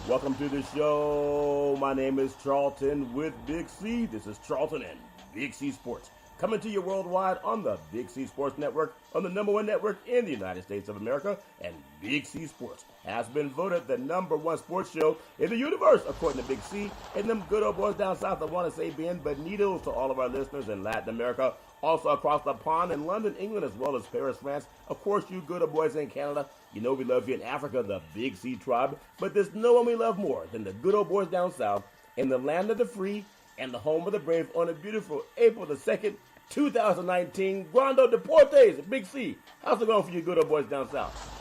Welcome to the show. My name is Charlton with Big C. This is Charlton and Big C Sports. Coming to you worldwide on the Big C Sports Network, on the number one network in the United States of America. And Big C Sports has been voted the number one sports show in the universe, according to Big C. And them good old boys down south, I want to say bienvenidos to all of our listeners in Latin America, also across the pond in London, England, as well as Paris, France. Of course, you good old boys in Canada. You know we love you in Africa, the Big C tribe. But there's no one we love more than the good old boys down south in the land of the free and the home of the brave on a beautiful April the 2nd, 2019. Guando Deportes, Big C. How's it going for you good old boys down south?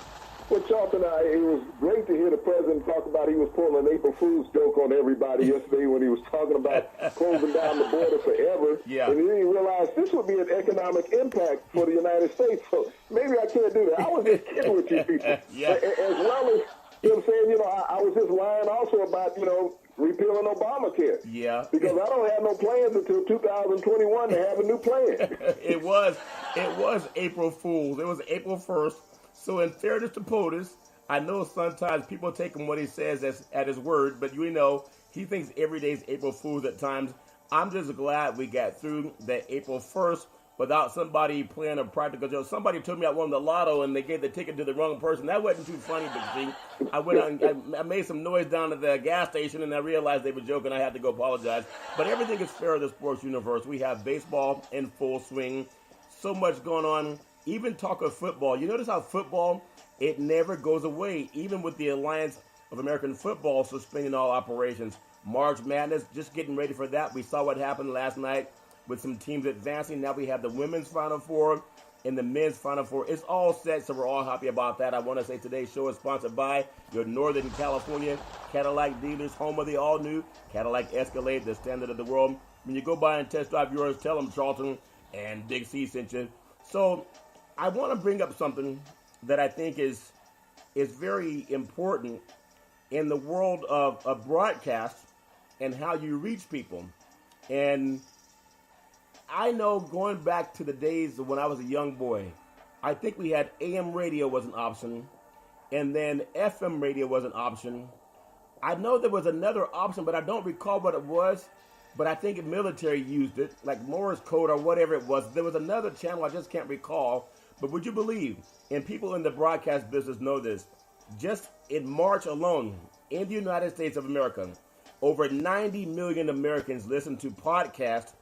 Well, Charlton, it was great to hear the president talk about he was pulling an April Fool's joke on everybody yesterday when he was talking about closing down the border forever. Yeah. And then he realized this would be an economic impact for the United States. So maybe I can't do that. I was just kidding with you people. Yeah. As well as, you know what I'm saying, I was just lying also about, repealing Obamacare. Yeah. Because I don't have no plans until 2021 to have a new plan. It was April Fool's. It was April 1st. So in fairness to POTUS, I know sometimes people take him what he says at his word, but he thinks every day is April Fool's at times. I'm just glad we got through that April 1st without somebody playing a practical joke. Somebody told me I won the lotto and they gave the ticket to the wrong person. That wasn't too funny, Big C. I went out and I made some noise down at the gas station and I realized they were joking. I had to go apologize. But everything is fair in the sports universe. We have baseball in full swing. So much going on. Even talk of football. You notice how football, it never goes away, even with the Alliance of American Football suspending all operations. March Madness, just getting ready for that. We saw what happened last night with some teams advancing. Now we have the women's Final Four and the men's Final Four. It's all set, so we're all happy about that. I want to say today's show is sponsored by your Northern California Cadillac dealers, home of the all-new Cadillac Escalade, the standard of the world. When you go by and test drive yours, tell them Charlton and Big C sent you. So I want to bring up something that I think is very important in the world of broadcast and how you reach people. And I know going back to the days of when I was a young boy, I think we had AM radio was an option, and then FM radio was an option. I know there was another option, but I don't recall what it was. But I think the military used it, like Morse code or whatever it was. There was another channel, I just can't recall. But would you believe, and people in the broadcast business know this, just in March alone, in the United States of America, over 90 million Americans listened to podcasts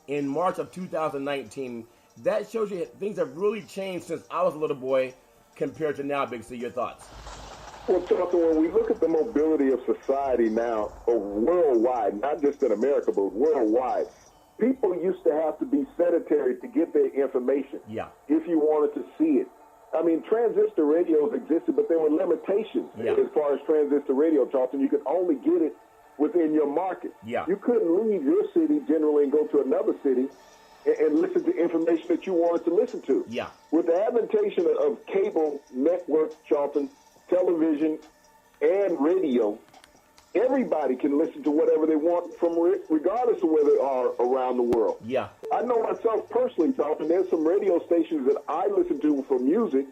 in March of 2019. That shows you things have really changed since I was a little boy compared to now, Big C. Your thoughts? Well, Charlton, when we look at the mobility of society now, worldwide, not just in America, but worldwide, people used to have to be sedentary to get their information. Yeah. If you wanted to see it. I mean, transistor radios existed, but there were limitations as far as transistor radio, Charlton. You could only get it within your market. Yeah. You couldn't leave your city generally and go to another city and listen to information that you wanted to listen to. Yeah. With the adaptation of cable networks, Charlton, television, and radio, everybody can listen to whatever they want from regardless of where they are around the world. Yeah. I know myself personally, Charlton, there's some radio stations that I listen to for music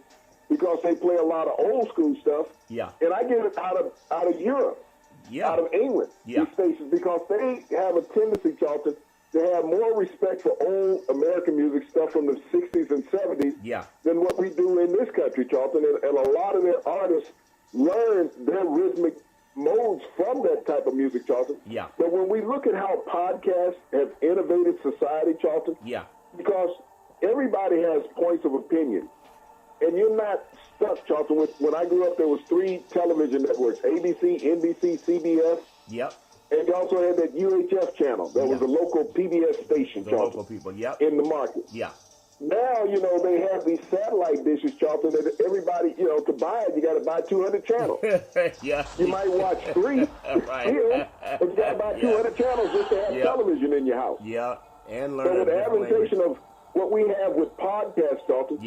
because they play a lot of old school stuff. Yeah. And I get it out of Europe, out of England, these stations, because they have a tendency, Charlton, to have more respect for old American music stuff from the 60s and 70s than what we do in this country, Charlton. And a lot of their artists learn their rhythmic modes from that type of music, Charlton. Yeah. But when we look at how podcasts have innovated society, Charlton, because everybody has points of opinion, and you're not stuck, Charlton. When I grew up, there was 3 television networks: ABC, NBC, CBS. Yep. And you also had that UHF channel. That was a local PBS station, The Charlton, local people, in the market. Yeah. Now, they have these satellite dishes, Charlton, that everybody, to buy it, you got to buy 200 channels. Yeah. You might watch 3 Right. but you got to buy 200 channels just to have television in your house. Yeah, and learn. So with the adaptation of what we have with podcasts, Charlton,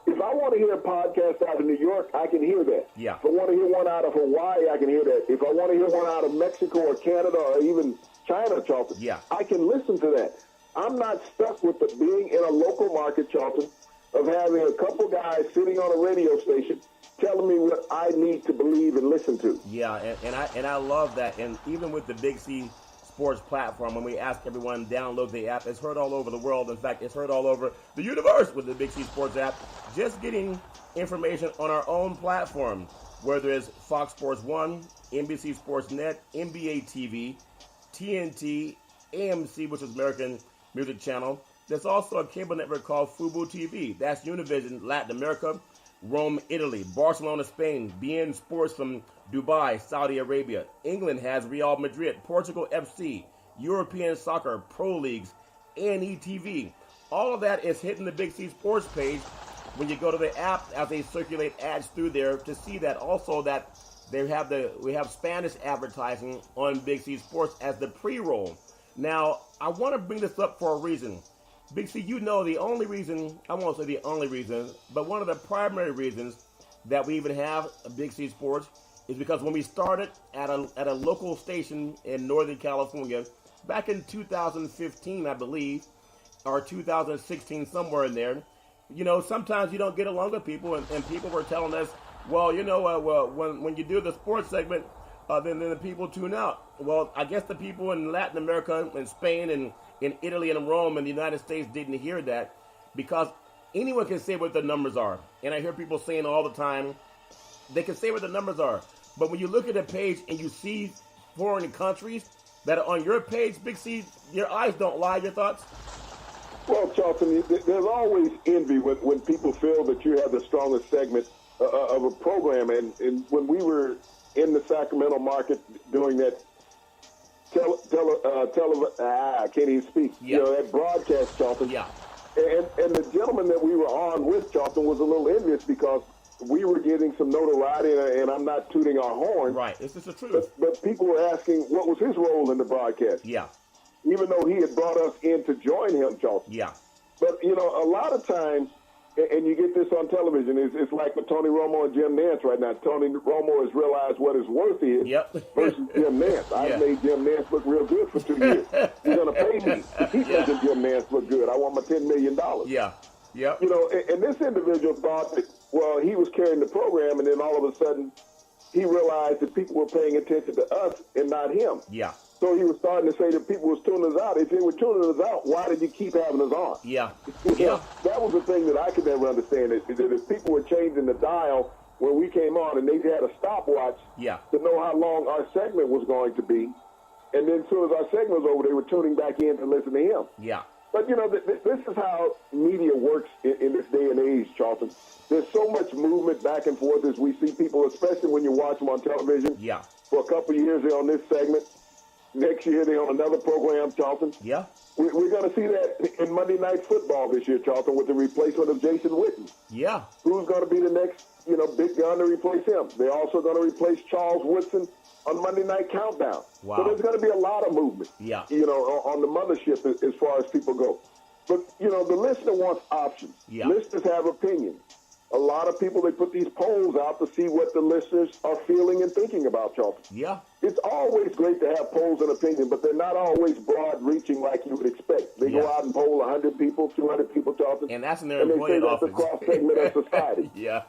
if I want to hear a podcast out of New York, I can hear that. Yeah. If I want to hear one out of Hawaii, I can hear that. If I want to hear one out of Mexico or Canada or even China, Charlton, I can listen to that. I'm not stuck with being in a local market, Charlton, of having a couple guys sitting on a radio station telling me what I need to believe and listen to. Yeah, and I love that. And even with the Big C Sports platform, when we ask everyone to download the app, it's heard all over the world. In fact, it's heard all over the universe with the Big C Sports app. Just getting information on our own platform, whether it's Fox Sports 1, NBC Sports Net, NBA TV, TNT, AMC, which is American Music Channel. There's also a cable network called Fubo TV. That's Univision Latin America, Rome, Italy, Barcelona, Spain, BN Sports from Dubai, Saudi Arabia. England has Real Madrid, Portugal FC, European Soccer, Pro Leagues, A&E TV. All of that is hitting the Big C Sports page when you go to the app as they circulate ads through there to see that also that we have Spanish advertising on Big C Sports as the pre-roll. Now, I want to bring this up for a reason. Big C, you know the only reason, I won't say the only reason, but one of the primary reasons that we even have a Big C Sports is because when we started at a local station in Northern California, back in 2015, I believe, or 2016, somewhere in there, you know, sometimes you don't get along with people, and people were telling us, well, you know, when you do the sports segment, then the people tune out. Well, I guess the people in Latin America and Spain and in Italy and Rome and the United States didn't hear that, because anyone can say what the numbers are. And I hear people saying all the time, they can say what the numbers are. But when you look at the page and you see foreign countries that are on your page, Big C, your eyes don't lie, your thoughts? Well, Charlton, there's always envy when people feel that you have the strongest segment of a program. And when we were in the Sacramento market doing that I can't even speak. Yeah. You know, that broadcast, Charlton. Yeah. And the gentleman that we were on with, Charlton, was a little envious because we were getting some notoriety, and I'm not tooting our horn. Right. It's just the truth. But people were asking what was his role in the broadcast. Yeah. Even though he had brought us in to join him, Charlton. Yeah. But, you know, a lot of times, and you get this on television, it's like with Tony Romo and Jim Nantz right now. Tony Romo has realized what his worth is versus Jim Nantz. I've made Jim Nantz look real good for 2 years. You're going to pay me to keep making Jim Nantz look good. I want my $10 million. Yeah. Yeah. You know, and this individual thought that, well, he was carrying the program, and then all of a sudden he realized that people were paying attention to us and not him. Yeah. So he was starting to say that people was tuning us out. If they were tuning us out, why did you keep having us on? Yeah. Yeah. That was the thing that I could never understand, is that if people were changing the dial when we came on and they had a stopwatch to know how long our segment was going to be, and then as soon as our segment was over, they were tuning back in to listen to him. Yeah. But, you know, this is how media works in this day and age, Charlton. There's so much movement back and forth as we see people, especially when you watch them on television. Yeah. For a couple of years, they're on this segment. Next year, they're on another program, Charlton. Yeah. We're going to see that in Monday Night Football this year, Charlton, with the replacement of Jason Witten. Yeah. Who's going to be the next, you know, big gun to replace him? They're also going to replace Charles Woodson on Monday Night Countdown. Wow. So there's going to be a lot of movement, you know, on the mothership as far as people go. But, you know, the listener wants options. Yeah. Listeners have opinions. A lot of people, they put these polls out to see what the listeners are feeling and thinking about, Charlton. Yeah. It's always great to have polls and opinion, but they're not always broad-reaching like you would expect. They go out and poll 100 people, 200 people, Charlton. And that's in their employee office. And they say that's a cross-segment of society. Yeah.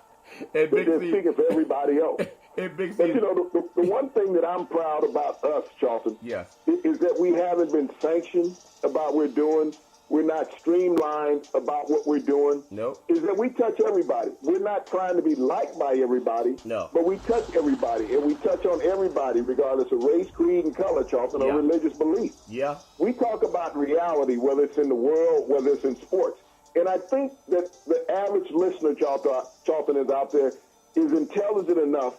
And they're speaking for everybody else. But, you know, the one thing that I'm proud about us, Charlton, is that we haven't been sanctioned about what we're doing. We're not streamlined about what we're doing. Nope. Is that we touch everybody. We're not trying to be liked by everybody. No. But we touch everybody, and we touch on everybody, regardless of race, creed, and color, Charlton, or religious belief. Yeah. We talk about reality, whether it's in the world, whether it's in sports. And I think that the average listener, Charlton, is out there, is intelligent enough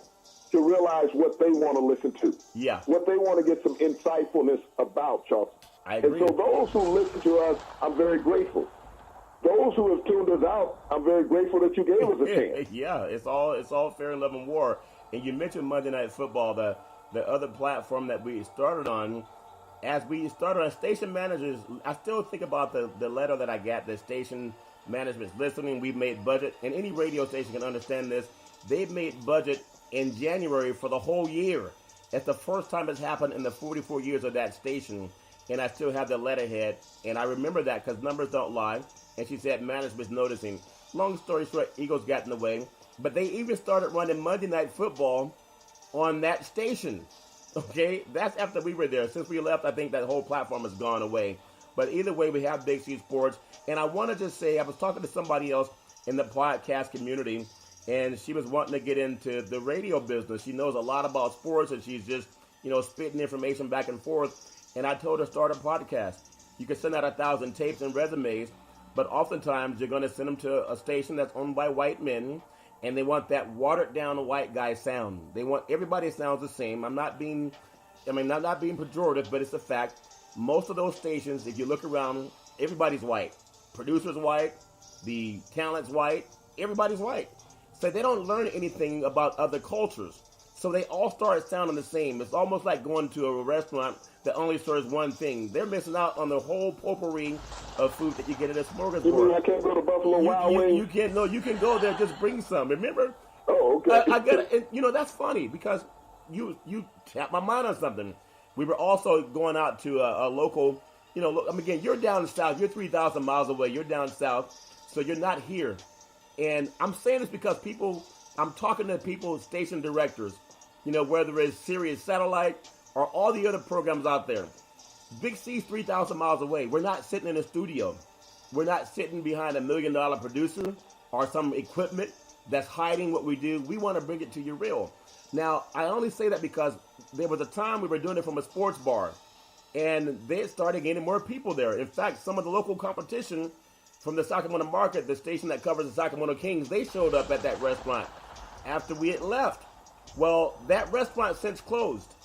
to realize what they want to listen to. Yeah. What they want to get some insightfulness about, Charlton. I agree. And so those who listen to us, I'm very grateful. Those who have tuned us out, I'm very grateful that you gave us a chance. Yeah, it's all fair and love and war. And you mentioned Monday Night Football, the other platform that we started on. As we started as station managers, I still think about the letter that I got, the station management's listening. We've made budget, and any radio station can understand this. They've made budget in January for the whole year. It's the first time it's happened in the 44 years of that station. And I still have the letterhead, and I remember that because numbers don't lie. And she said management's noticing. Long story short, Eagles got in the way. But they even started running Monday Night Football on that station. Okay, that's after we were there. Since we left, I think that whole platform has gone away. But either way, we have Big C Sports. And I wanted to say, I was talking to somebody else in the podcast community, and she was wanting to get into the radio business. She knows a lot about sports, and she's just, spitting information back and forth. And I told her, start a podcast. You can send out 1,000 tapes and resumes, but oftentimes you're going to send them to a station that's owned by white men, and they want that watered-down white guy sound. They want everybody sounds the same. I'm not being pejorative, but it's a fact. Most of those stations, if you look around, everybody's white. Producer's white, the talent's white, everybody's white. So they don't learn anything about other cultures. So they all start sounding the same. It's almost like going to a restaurant that only serves one thing. They're missing out on the whole potpourri of food that you get at a smorgasbord. You mean I can't go to Buffalo Wild Wings? You can't. No, you can go there. Just bring some. Remember? Oh, okay. I got it. That's funny because you tapped my mind on something. We were also going out to a local. Again, you're down south. You're 3,000 miles away. You're down south, so you're not here. And I'm saying this because I'm talking to people, station directors. Whether it's Sirius Satellite or all the other programs out there. Big C's 3,000 miles away. We're not sitting in a studio. We're not sitting behind $1 million producer or some equipment that's hiding what we do. We want to bring it to you real. Now, I only say that because there was a time we were doing it from a sports bar, and they started getting more people there. In fact, some of the local competition from the Sacramento market, the station that covers the Sacramento Kings, they showed up at that restaurant after we had left. Well, that restaurant since closed.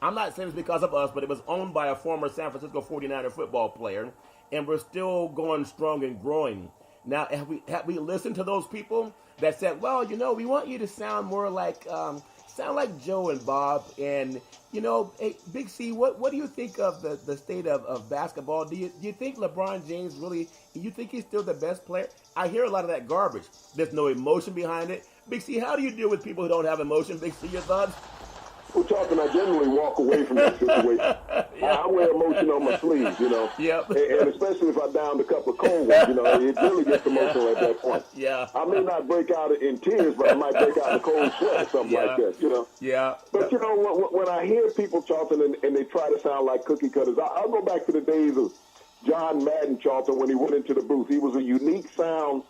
I'm not saying it's because of us, but it was owned by a former San Francisco 49er football player, and we're still going strong and growing. Now, have we listened to those people that said, well, we want you to sound more like Joe and Bob, and, hey, Big C, what do you think of the state of basketball? Do you think LeBron James really, do you think he's still the best player? I hear a lot of that garbage. There's no emotion behind it. Big C, how do you deal with people who don't have emotion? Big C, your thoughts? Well, Charlton, I generally walk away from that situation. I wear emotion on my sleeves, Yep. And especially if I downed a couple of cold ones, it really gets emotional at that point. Yeah. I may not break out in tears, but I might break out in a cold sweat or something like that, Yeah. But, when I hear people, Charlton, and they try to sound like cookie cutters, I'll go back to the days of John Madden, Charlton, when he went into the booth. He was a unique sound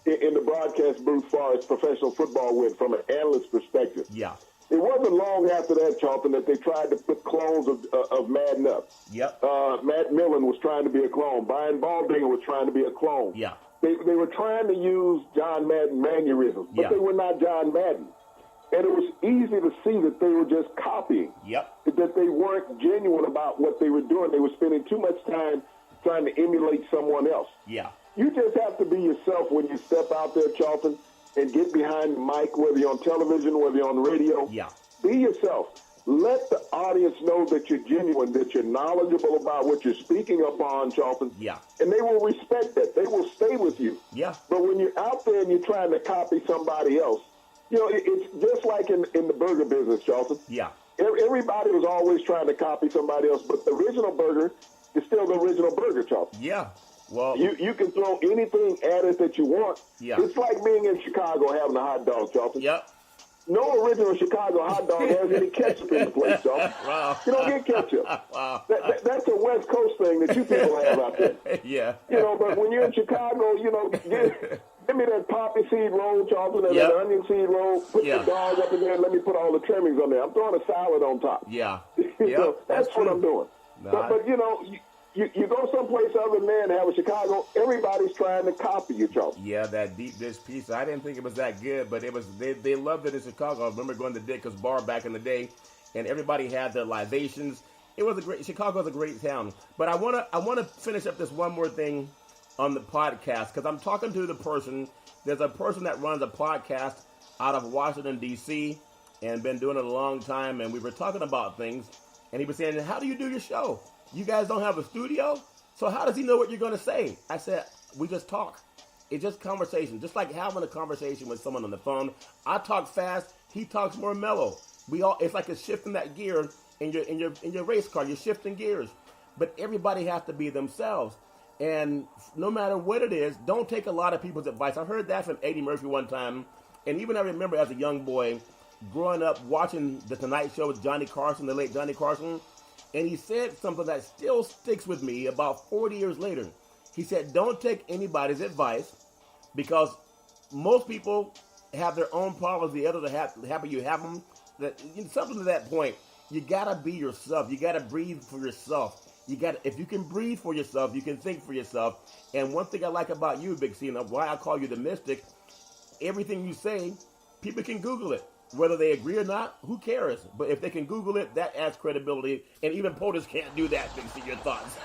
in the broadcast booth as far as professional football went from an analyst perspective. Yeah. It wasn't long after that, Charlton, that they tried to put clones of Madden up. Yep. Matt Millen was trying to be a clone. Brian Baldinger was trying to be a clone. Yeah. They were trying to use John Madden mannerisms, but they were not John Madden. And it was easy to see that they were just copying. Yep. That they weren't genuine about what they were doing. They were spending too much time trying to emulate someone else. Yeah. You just have to be yourself when you step out there, Charlton, and get behind the mic, whether you're on television, whether you're on the radio. Yeah. Be yourself. Let the audience know that you're genuine, that you're knowledgeable about what you're speaking upon, Charlton. Yeah. And they will respect that. They will stay with you. Yeah. But when you're out there and you're trying to copy somebody else, it's just like in the burger business, Charlton. Yeah. Everybody was always trying to copy somebody else, but the original burger is still the original burger, Charlton. Yeah. Well, you can throw anything at it that you want. Yeah. It's like being in Chicago having a hot dog, Charlton. Yep. No original Chicago hot dog has any ketchup in the place, Charlton. Wow. You don't get ketchup. Wow. That's a West Coast thing that you people have out there. Yeah. But when you're in Chicago, give me that poppy seed roll, Charlton, and that onion seed roll. Put the dog up in there and let me put all the trimmings on there. I'm throwing a salad on top. Yeah. That's what I'm doing. No, but you go someplace other than there and have a Chicago, everybody's trying to copy you, Charlton. Yeah, that deep dish pizza. I didn't think it was that good, but it was. They loved it in Chicago. I remember going to Dick's Bar back in the day, and everybody had their libations. It was Chicago's a great town. But I wanna finish up this one more thing on the podcast because I'm talking to the person. There's a person that runs a podcast out of Washington D.C. and been doing it a long time, and we were talking about things, and he was saying, "How do you do your show? You guys don't have a studio? So how does he know what you're going to say?" I said, we just talk. It's just conversation. Just like having a conversation with someone on the phone. I talk fast. He talks more mellow. It's like a shift in that gear in your race car. You're shifting gears. But everybody has to be themselves. And no matter what it is, don't take a lot of people's advice. I heard that from Eddie Murphy one time. And even I remember as a young boy growing up watching The Tonight Show with Johnny Carson, the late Johnny Carson, and he said something that still sticks with me about 40 years later. He said, don't take anybody's advice because most people have their own problems. The others are happy you have them. Something to that point, you got to be yourself. You got to breathe for yourself. If you can breathe for yourself, you can think for yourself. And one thing I like about you, Big C, and why I call you the Mystic, everything you say, people can Google it. Whether they agree or not, who cares? But if they can Google it, that adds credibility. And even POTUS can't do that. Big C, your thoughts.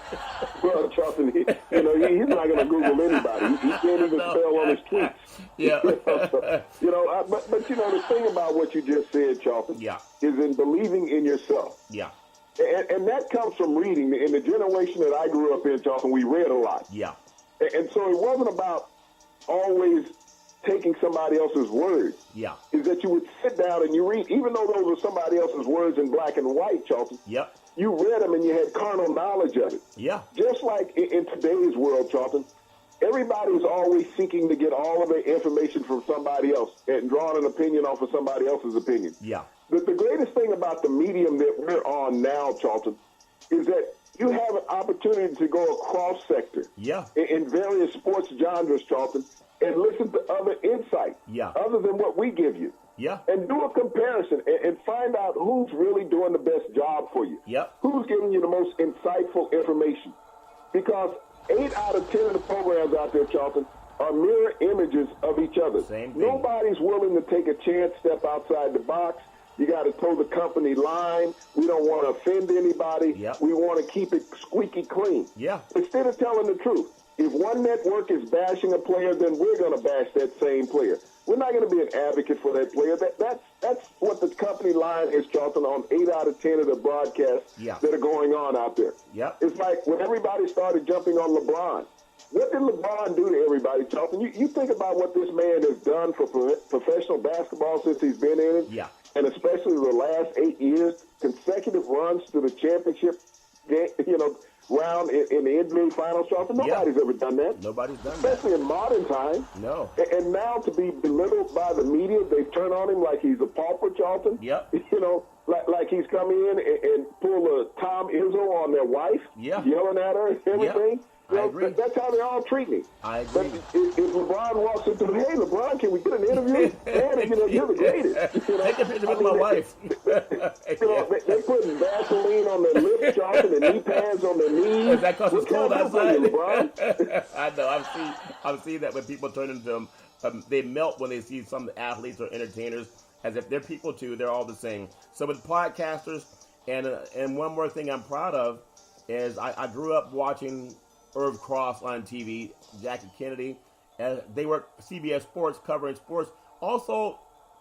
Well, Charlton, he's not going to Google anybody. He can't even spell on his tweets. Yeah. But the thing about what you just said, Charlton, is in believing in yourself. Yeah. And that comes from reading. In the generation that I grew up in, Charlton, we read a lot. Yeah. And so it wasn't about always taking somebody else's words. Yeah. Is that you would sit down and you read, even though those were somebody else's words in black and white, Charlton. Yep. You read them and you had carnal knowledge of it. Yeah. Just like in today's world, Charlton, everybody's always seeking to get all of their information from somebody else and drawing an opinion off of somebody else's opinion. Yeah. The greatest thing about the medium that we're on now, Charlton, is that you have an opportunity to go across sector in various sports genres, Charlton, and listen to other insight other than what we give you. Yeah. And do a comparison and find out who's really doing the best job for you. Yep. Who's giving you the most insightful information. Because 8 out of 10 of the programs out there, Charlton, are mirror images of each other. Same thing. Nobody's willing to take a chance, step outside the box. You got to toe the company line. We don't want to offend anybody. Yep. We want to keep it squeaky clean. Yeah. Instead of telling the truth. If one network is bashing a player, then we're going to bash that same player. We're not going to be an advocate for that player. That's what the company line is, Charlton, on 8 out of 10 of the broadcasts that are going on out there. Yep. It's like when everybody started jumping on LeBron. What did LeBron do to everybody, Charlton? You think about what this man has done for professional basketball since he's been in it. Yeah. And especially the last 8 years, consecutive runs to the championship game, round in the NBA Finals, Charlton. Nobody's ever done that. Nobody's done especially that. in modern times. No. And now to be belittled by the media, they've turned on him like he's a pauper, Charlton. Yep. Like he's come in and pull a Tom Izzo on their wife, yelling at her and everything. I agree. That's how they all treat me. I agree. But if LeBron walks into them, hey, LeBron, can we get an interview? Man, you're the greatest. Take a picture with my wife. They putting Vaseline on their lips, Charlton, and knee pads on their knees. Is that because it's cold outside? LeBron? I know. I've seen that when people turn into them. They melt when they see some athletes or entertainers as if they're people too. They're all the same. So with podcasters, and one more thing I'm proud of is I grew up watching Irv Cross on TV, Jackie Kennedy. They were CBS Sports covering sports. Also,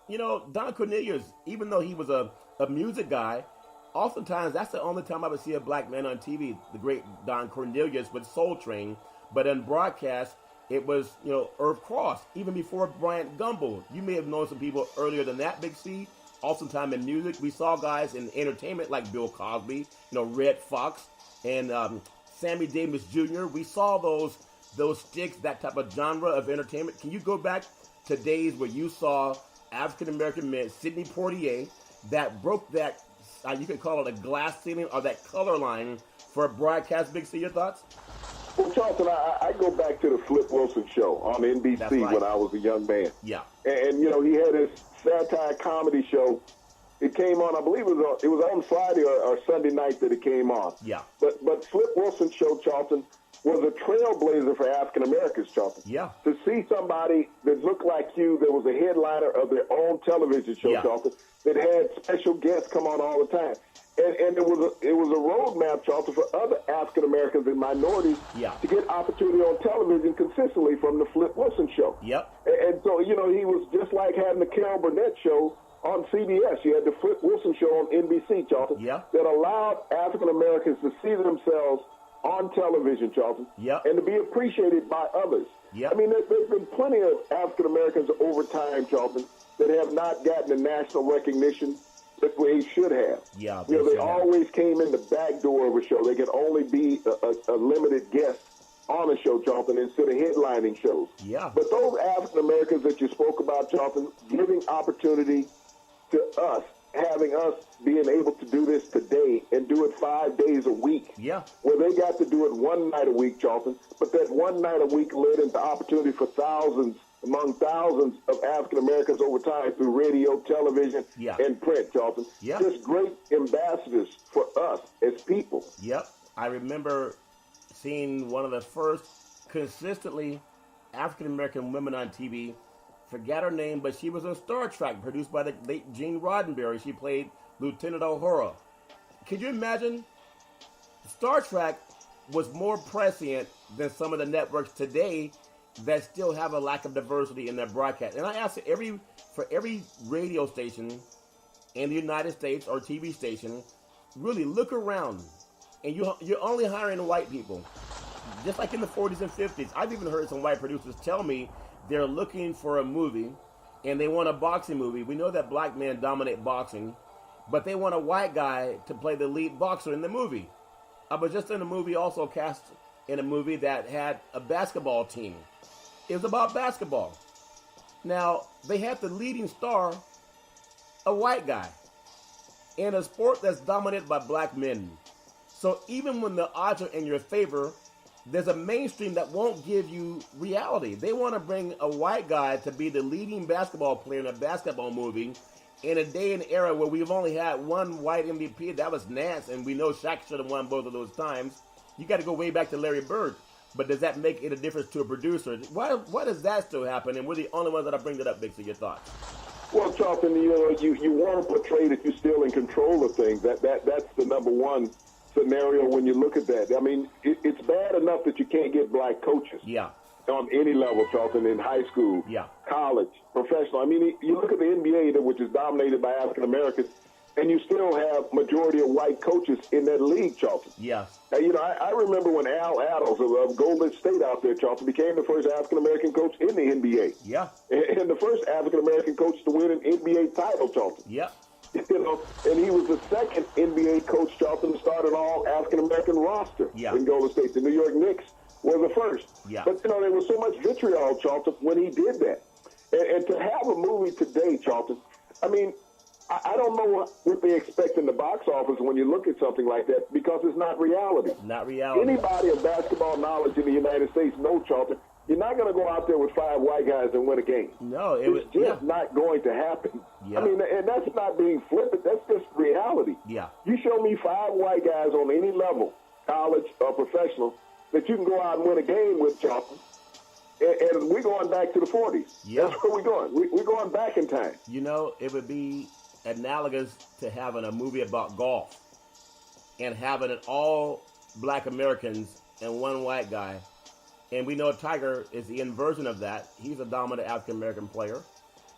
Don Cornelius, even though he was a music guy, oftentimes that's the only time I would see a black man on TV, the great Don Cornelius with Soul Train. But in broadcast, it was, Irv Cross, even before Bryant Gumbel. You may have known some people earlier than that, Big C. Oftentimes in music, we saw guys in entertainment like Bill Cosby, Red Fox, and Sammy Davis Jr. We saw those sticks, that type of genre of entertainment. Can you go back to days where you saw African-American men, Sidney Poitier, that broke that, you could call it a glass ceiling or that color line for a broadcast? Big C, your thoughts? Well, Charlton, I go back to the Flip Wilson show on NBC when I was a young man. Yeah. And he had his satire comedy show. It came on, I believe it was on Friday or Sunday night that it came on. Yeah. But Flip Wilson's show, Charlton, was a trailblazer for African Americans, Charlton. Yeah. To see somebody that looked like you, that was a headliner of their own television show, Charlton, that had special guests come on all the time. And it was a roadmap, Charlton, for other African Americans and minorities to get opportunity on television consistently from the Flip Wilson show. Yep. And so, he was just like having the Carol Burnett show on CBS. You had the Flip Wilson show on NBC, Charlton, that allowed African Americans to see themselves on television, Charlton, and to be appreciated by others. I mean, there's been plenty of African Americans over time, Charlton, that have not gotten the national recognition that they should have. They always came in the back door of a show. They could only be a limited guest on a show, Charlton, instead of headlining shows. Yeah. But those African Americans that you spoke about, Charlton, giving opportunity to us, having us being able to do this today and do it 5 days a week. Yeah. Where they got to do it one night a week, Charlton, but that one night a week led into opportunity for thousands of African Americans over time through radio, television, and print, Charlton. Yeah. Just great ambassadors for us as people. Yep. I remember seeing one of the first consistently African American women on TV. Forgot her name, but she was on Star Trek, produced by the late Gene Roddenberry. She played Lieutenant Uhura. Could you imagine? Star Trek was more prescient than some of the networks today that still have a lack of diversity in their broadcast. And I ask for every radio station in the United States or TV station, really look around, and you're only hiring white people. Just like in the 40s and 50s, I've even heard some white producers tell me they're looking for a movie, and they want a boxing movie. We know that black men dominate boxing, but they want a white guy to play the lead boxer in the movie. I was just in a movie, also cast in a movie that had a basketball team. It was about basketball. Now, they had the leading star, a white guy, in a sport that's dominated by black men. So even when the odds are in your favor, there's a mainstream that won't give you reality. They want to bring a white guy to be the leading basketball player in a basketball movie in a day and era where we've only had one white MVP. That was Nance, and we know Shaq should have won both of those times. You got to go way back to Larry Bird. But does that make it a difference to a producer? Why does that still happen? And we're the only ones that are bringing it up, Bixie. Your thoughts? Well, Charlton, you want to portray that you're still in control of things. That's the number one scenario when you look at that. I mean, it's bad enough that you can't get black coaches. Yeah. On any level, Charlton, in high school, college, professional. I mean, you look at the NBA, which is dominated by African Americans, and you still have majority of white coaches in that league, Charlton. Yeah. Now, I remember when Al Attles of Golden State out there, Charlton, became the first African American coach in the NBA. Yeah. And the first African American coach to win an NBA title, Charlton. Yeah. And he was the second NBA coach, Charlton, to start an all African American roster in Golden State. The New York Knicks were the first. Yeah. But, there was so much vitriol, Charlton, when he did that. And to have a movie today, Charlton, I mean, I don't know what they expect in the box office when you look at something like that, because it's not reality. Not reality. Anybody of basketball knowledge in the United States knows, Charlton, you're not going to go out there with 5 white guys and win a game. No, it's just not going to happen. Yeah. I mean, and that's not being flippant. That's just reality. Yeah. You show me 5 white guys on any level, college or professional, that you can go out and win a game with, Charlton. And we're going back to the 40s. Yeah. That's where we're going. We're going back in time. It would be analogous to having a movie about golf and having it all black Americans and one white guy. And we know Tiger is the inversion of that. He's a dominant African American player.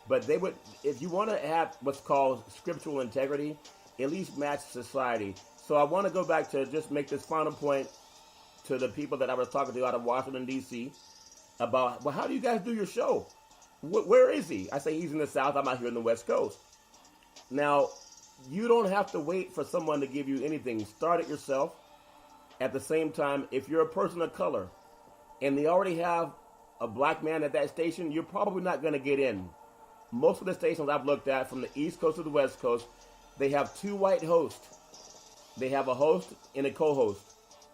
But they would, if you want to have what's called scriptural integrity, at least match society. So I want to go back to just make this final point to the people that I was talking to out of Washington, D.C. about, well, how do you guys do your show? Where is he? I say he's in the South. I'm out here in the West Coast. Now, you don't have to wait for someone to give you anything. Start it yourself. At the same time, if you're a person of color and they already have a black man at that station, you're probably not going to get in. Most of the stations I've looked at from the East Coast to the West Coast, they have 2 white hosts. They have a host and a co-host.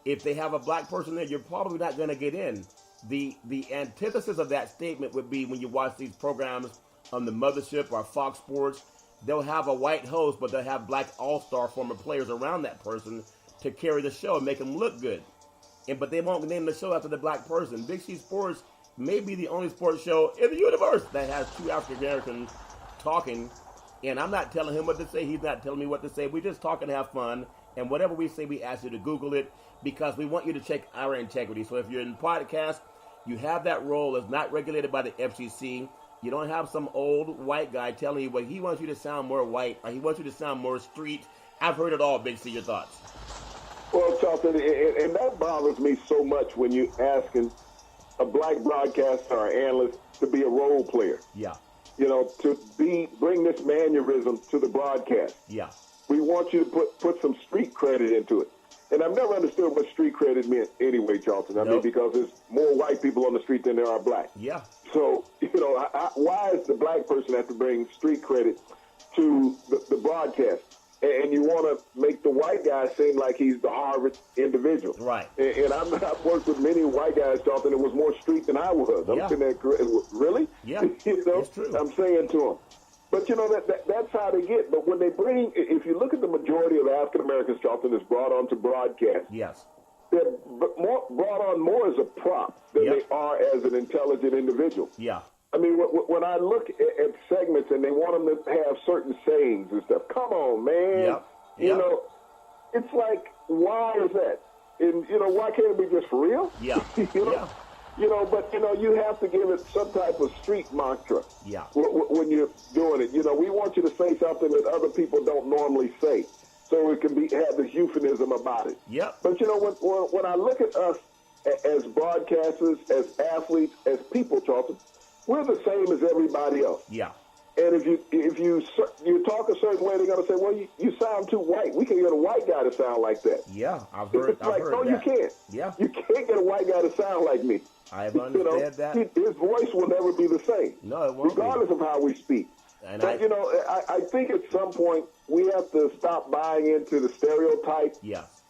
If they have a black person there, you're probably not going to get in. The antithesis of that statement would be when you watch these programs on the Mothership or Fox Sports, they'll have a white host, but they'll have black all-star former players around that person to carry the show and make them look good. But they won't name the show after the black person. Big C Sports may be the only sports show in the universe that has 2 African Americans talking. And I'm not telling him what to say. He's not telling me what to say. We just talk and have fun. And whatever we say, we ask you to Google it because we want you to check our integrity. So if you're in podcast, you have that role. It's not regulated by the FCC. You don't have some old white guy telling you, well, he wants you to sound more white or he wants you to sound more street. I've heard it all, Big C. Your thoughts? Well, Charlton, and that bothers me so much when you're asking a black broadcaster or analyst to be a role player. Yeah. To bring this mannerism to the broadcast. Yeah. We want you to put some street credit into it. And I've never understood what street credit meant anyway, Charlton. I mean, because there's more white people on the street than there are black. Yeah. So, why does the black person have to bring street credit to the broadcast? And you want to make the white guy seem like he's the Harvard individual. Right. And I've worked with many white guys, Charlton, that was more street than I was. I'm sitting there, really? Yeah, it's true. I'm saying to them. But, that's how they get. But when they bring, if you look at the majority of African Americans, Charlton, that's brought on to broadcast. Yes. They're brought on more as a prop than they are as an intelligent individual. Yeah. I mean, when I look at segments and they want them to have certain sayings and stuff, come on, man. Yep. It's like, why is that? And, why can't it be just for real? Yeah. But, you have to give it some type of street mantra. Yeah. When you're doing it. We want you to say something that other people don't normally say, so it can have the euphemism about it. Yep. But, when I look at us as broadcasters, as athletes, as people, Charlton, we're the same as everybody else. Yeah. And if you talk a certain way, they're going to say, well, you sound too white. We can get a white guy to sound like that. Yeah, I've heard no, that. You can't. Yeah. You can't get a white guy to sound like me. I've understood that. His voice will never be the same. No, it won't regardless of how we speak. And but, I think at some point we have to stop buying into the stereotype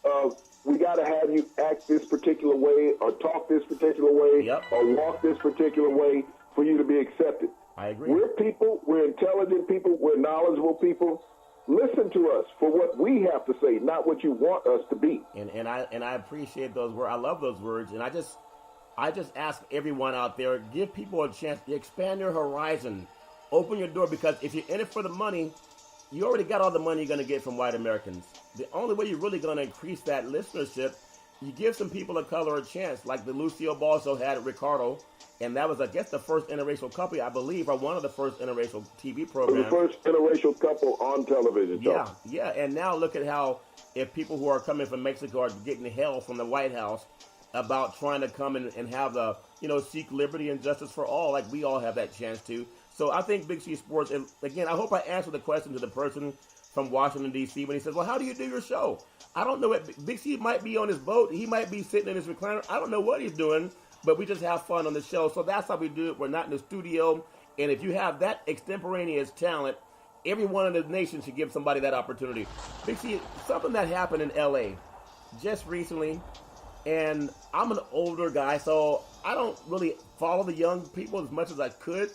of we got to have you act this particular way or talk this particular way or walk this particular way for you to be accepted. I agree. We're people. We're intelligent people. We're knowledgeable people. Listen to us for what we have to say, not what you want us to be. And I appreciate those words. I love those words. And I just ask everyone out there, give people a chance to expand their horizon, open your door, because if you're in it for the money, you already got all the money you're going to get from white Americans. The only way you're really going to increase that listenership, you give some people of color a chance, like the Lucille Ball show had Ricardo. And that was, I guess, the first interracial couple, I believe, or one of the first interracial TV programs. The first interracial couple on television. Yeah. And now look at how, if people who are coming from Mexico are getting hell from the White House about trying to come and have the, seek liberty and justice for all, like we all have that chance to. So I think Big C Sports, and again, I hope I answered the question to the person from Washington, D.C. when he says, well, how do you do your show? I don't know. What Big C might be on his boat. He might be sitting in his recliner. I don't know what he's doing. But we just have fun on the show. So that's how we do it. We're not in the studio. And if you have that extemporaneous talent, everyone in the nation should give somebody that opportunity. Big C, something that happened in L.A. just recently, and I'm an older guy, so I don't really follow the young people as much as I could.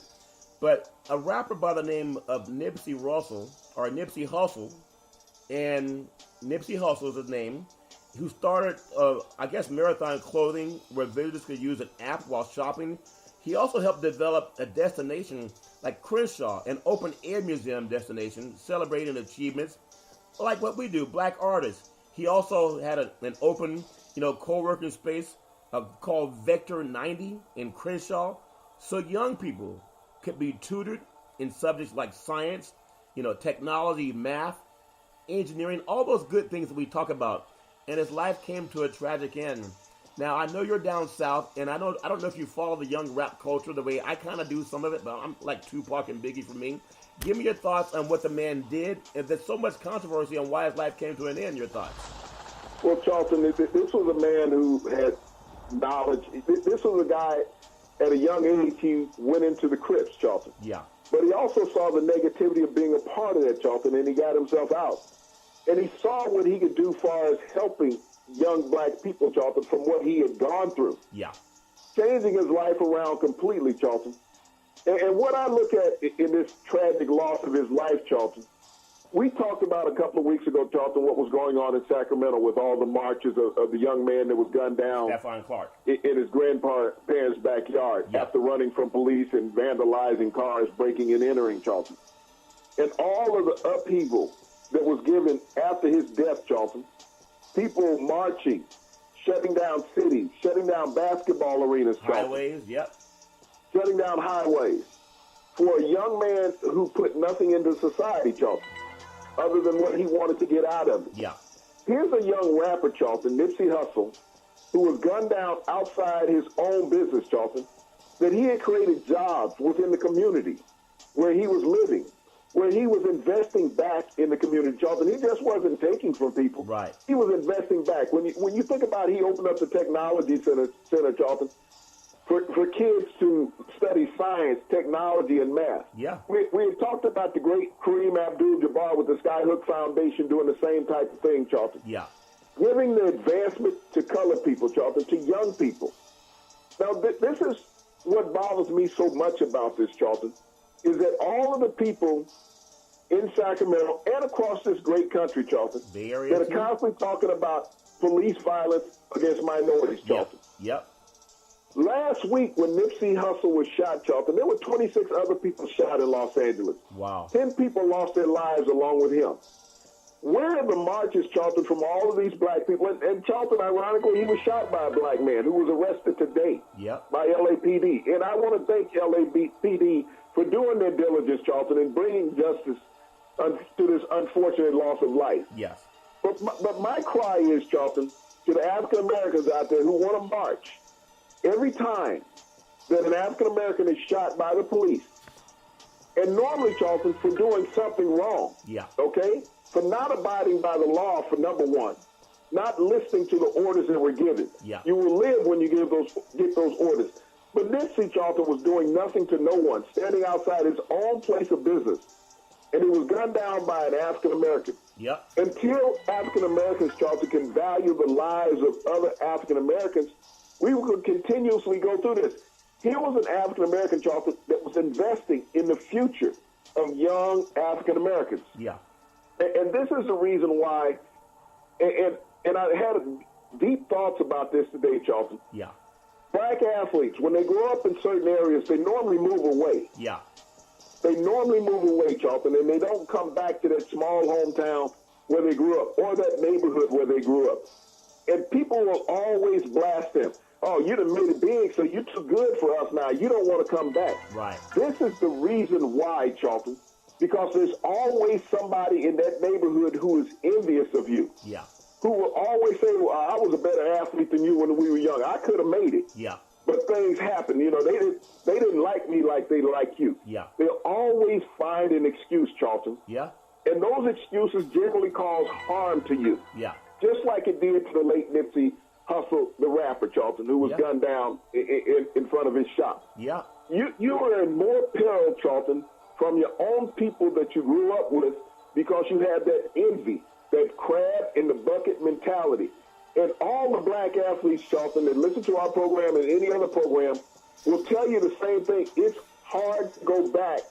But a rapper by the name of Nipsey Russell, or Nipsey Hussle, and Nipsey Hussle is his name, who started, Marathon Clothing, where visitors could use an app while shopping. He also helped develop a destination like Crenshaw, an open-air museum destination celebrating achievements like what we do, black artists. He also had an open, co-working space called Vector 90 in Crenshaw, so young people could be tutored in subjects like science, technology, math, engineering, all those good things that we talk about. And his life came to a tragic end. Now, I know you're down south, and I don't know if you follow the young rap culture the way I kind of do some of it, but I'm like Tupac and Biggie for me. Give me your thoughts on what the man did. If there's so much controversy on why his life came to an end, your thoughts. Well, Charlton, this was a man who had knowledge. This was a guy, at a young age, he went into the Crips, Charlton. Yeah. But he also saw the negativity of being a part of that, Charlton, and he got himself out. And he saw what he could do as far as helping young black people, Charlton, from what he had gone through. Yeah. Changing his life around completely, Charlton. And what I look at in this tragic loss of his life, Charlton, we talked about a couple of weeks ago, Charlton, what was going on in Sacramento with all the marches of the young man that was gunned down Stephon Clark in his grandparents' backyard after running from police and vandalizing cars, breaking and entering, Charlton. And all of the upheaval that was given after his death, Charlton, people marching, shutting down cities, shutting down basketball arenas, Charlton. Highways, shutting down highways. For a young man who put nothing into society, Charlton, other than what he wanted to get out of it. Yeah. Here's a young rapper, Charlton, Nipsey Hussle, who was gunned down outside his own business, Charlton, that he had created jobs within the community where he was living. where he was investing back in the community, Charlton. He just wasn't taking from people. Right. He was investing back. When you think about it, he opened up the technology center Charlton, for kids to study science, technology, and math. Yeah. We had talked about the great Kareem Abdul-Jabbar with the Skyhook Foundation doing the same type of thing, Charlton. Yeah. Giving the advancement to colored people, Charlton, to young people. Now, this is what bothers me so much about this, Charlton, is that all of the people in Sacramento and across this great country, Charlton, that are constantly talking about police violence against minorities, Charlton. Yep. Last week when Nipsey Hussle was shot, Charlton, there were 26 other people shot in Los Angeles. Wow. 10 people lost their lives along with him. Where are the marches, Charlton, from all of these black people? And Charlton, ironically, he was shot by a black man who was arrested today by LAPD. And I want to thank LAPD for doing their diligence, Charlton, and bringing justice to this unfortunate loss of life. Yes. But my cry is, Charlton, to the African Americans out there who want to march, every time that an African American is shot by the police, and normally, Charlton, for doing something wrong, okay, for not abiding by the law, for number one, not listening to the orders that were given. You will live when you get those orders. But Nipsey, Charlton, was doing nothing to no one, standing outside his own place of business, and he was gunned down by an African American. Until African Americans, Charlton, can value the lives of other African Americans, we will continuously go through this. Here was an African American, Charlton, that was investing in the future of young African Americans. And this is the reason why, and I had deep thoughts about this today, Charlton. Black athletes, when they grow up in certain areas, they normally move away. They normally move away, Charlton, and they don't come back to that small hometown where they grew up or that neighborhood where they grew up. And people will always blast them. Oh, you done made it big, so you're too good for us now. You don't want to come back. Right. This is the reason why, Charlton, because there's always somebody in that neighborhood who is envious of you. Who will always say, well, I was a better athlete than you when we were young. I could have made it. But things happen. You know, they didn't like me like they like you. They'll always find an excuse, Charlton. And those excuses generally cause harm to you. Just like it did to the late Nipsey Hussle, the rapper, Charlton, who was gunned down in front of his shop. You are in more peril, Charlton, from your own people that you grew up with because you have that envy, that crab in the bucket mentality. And all the black athletes, Charlton, that listen to our program and any other program will tell you the same thing. It's hard to go back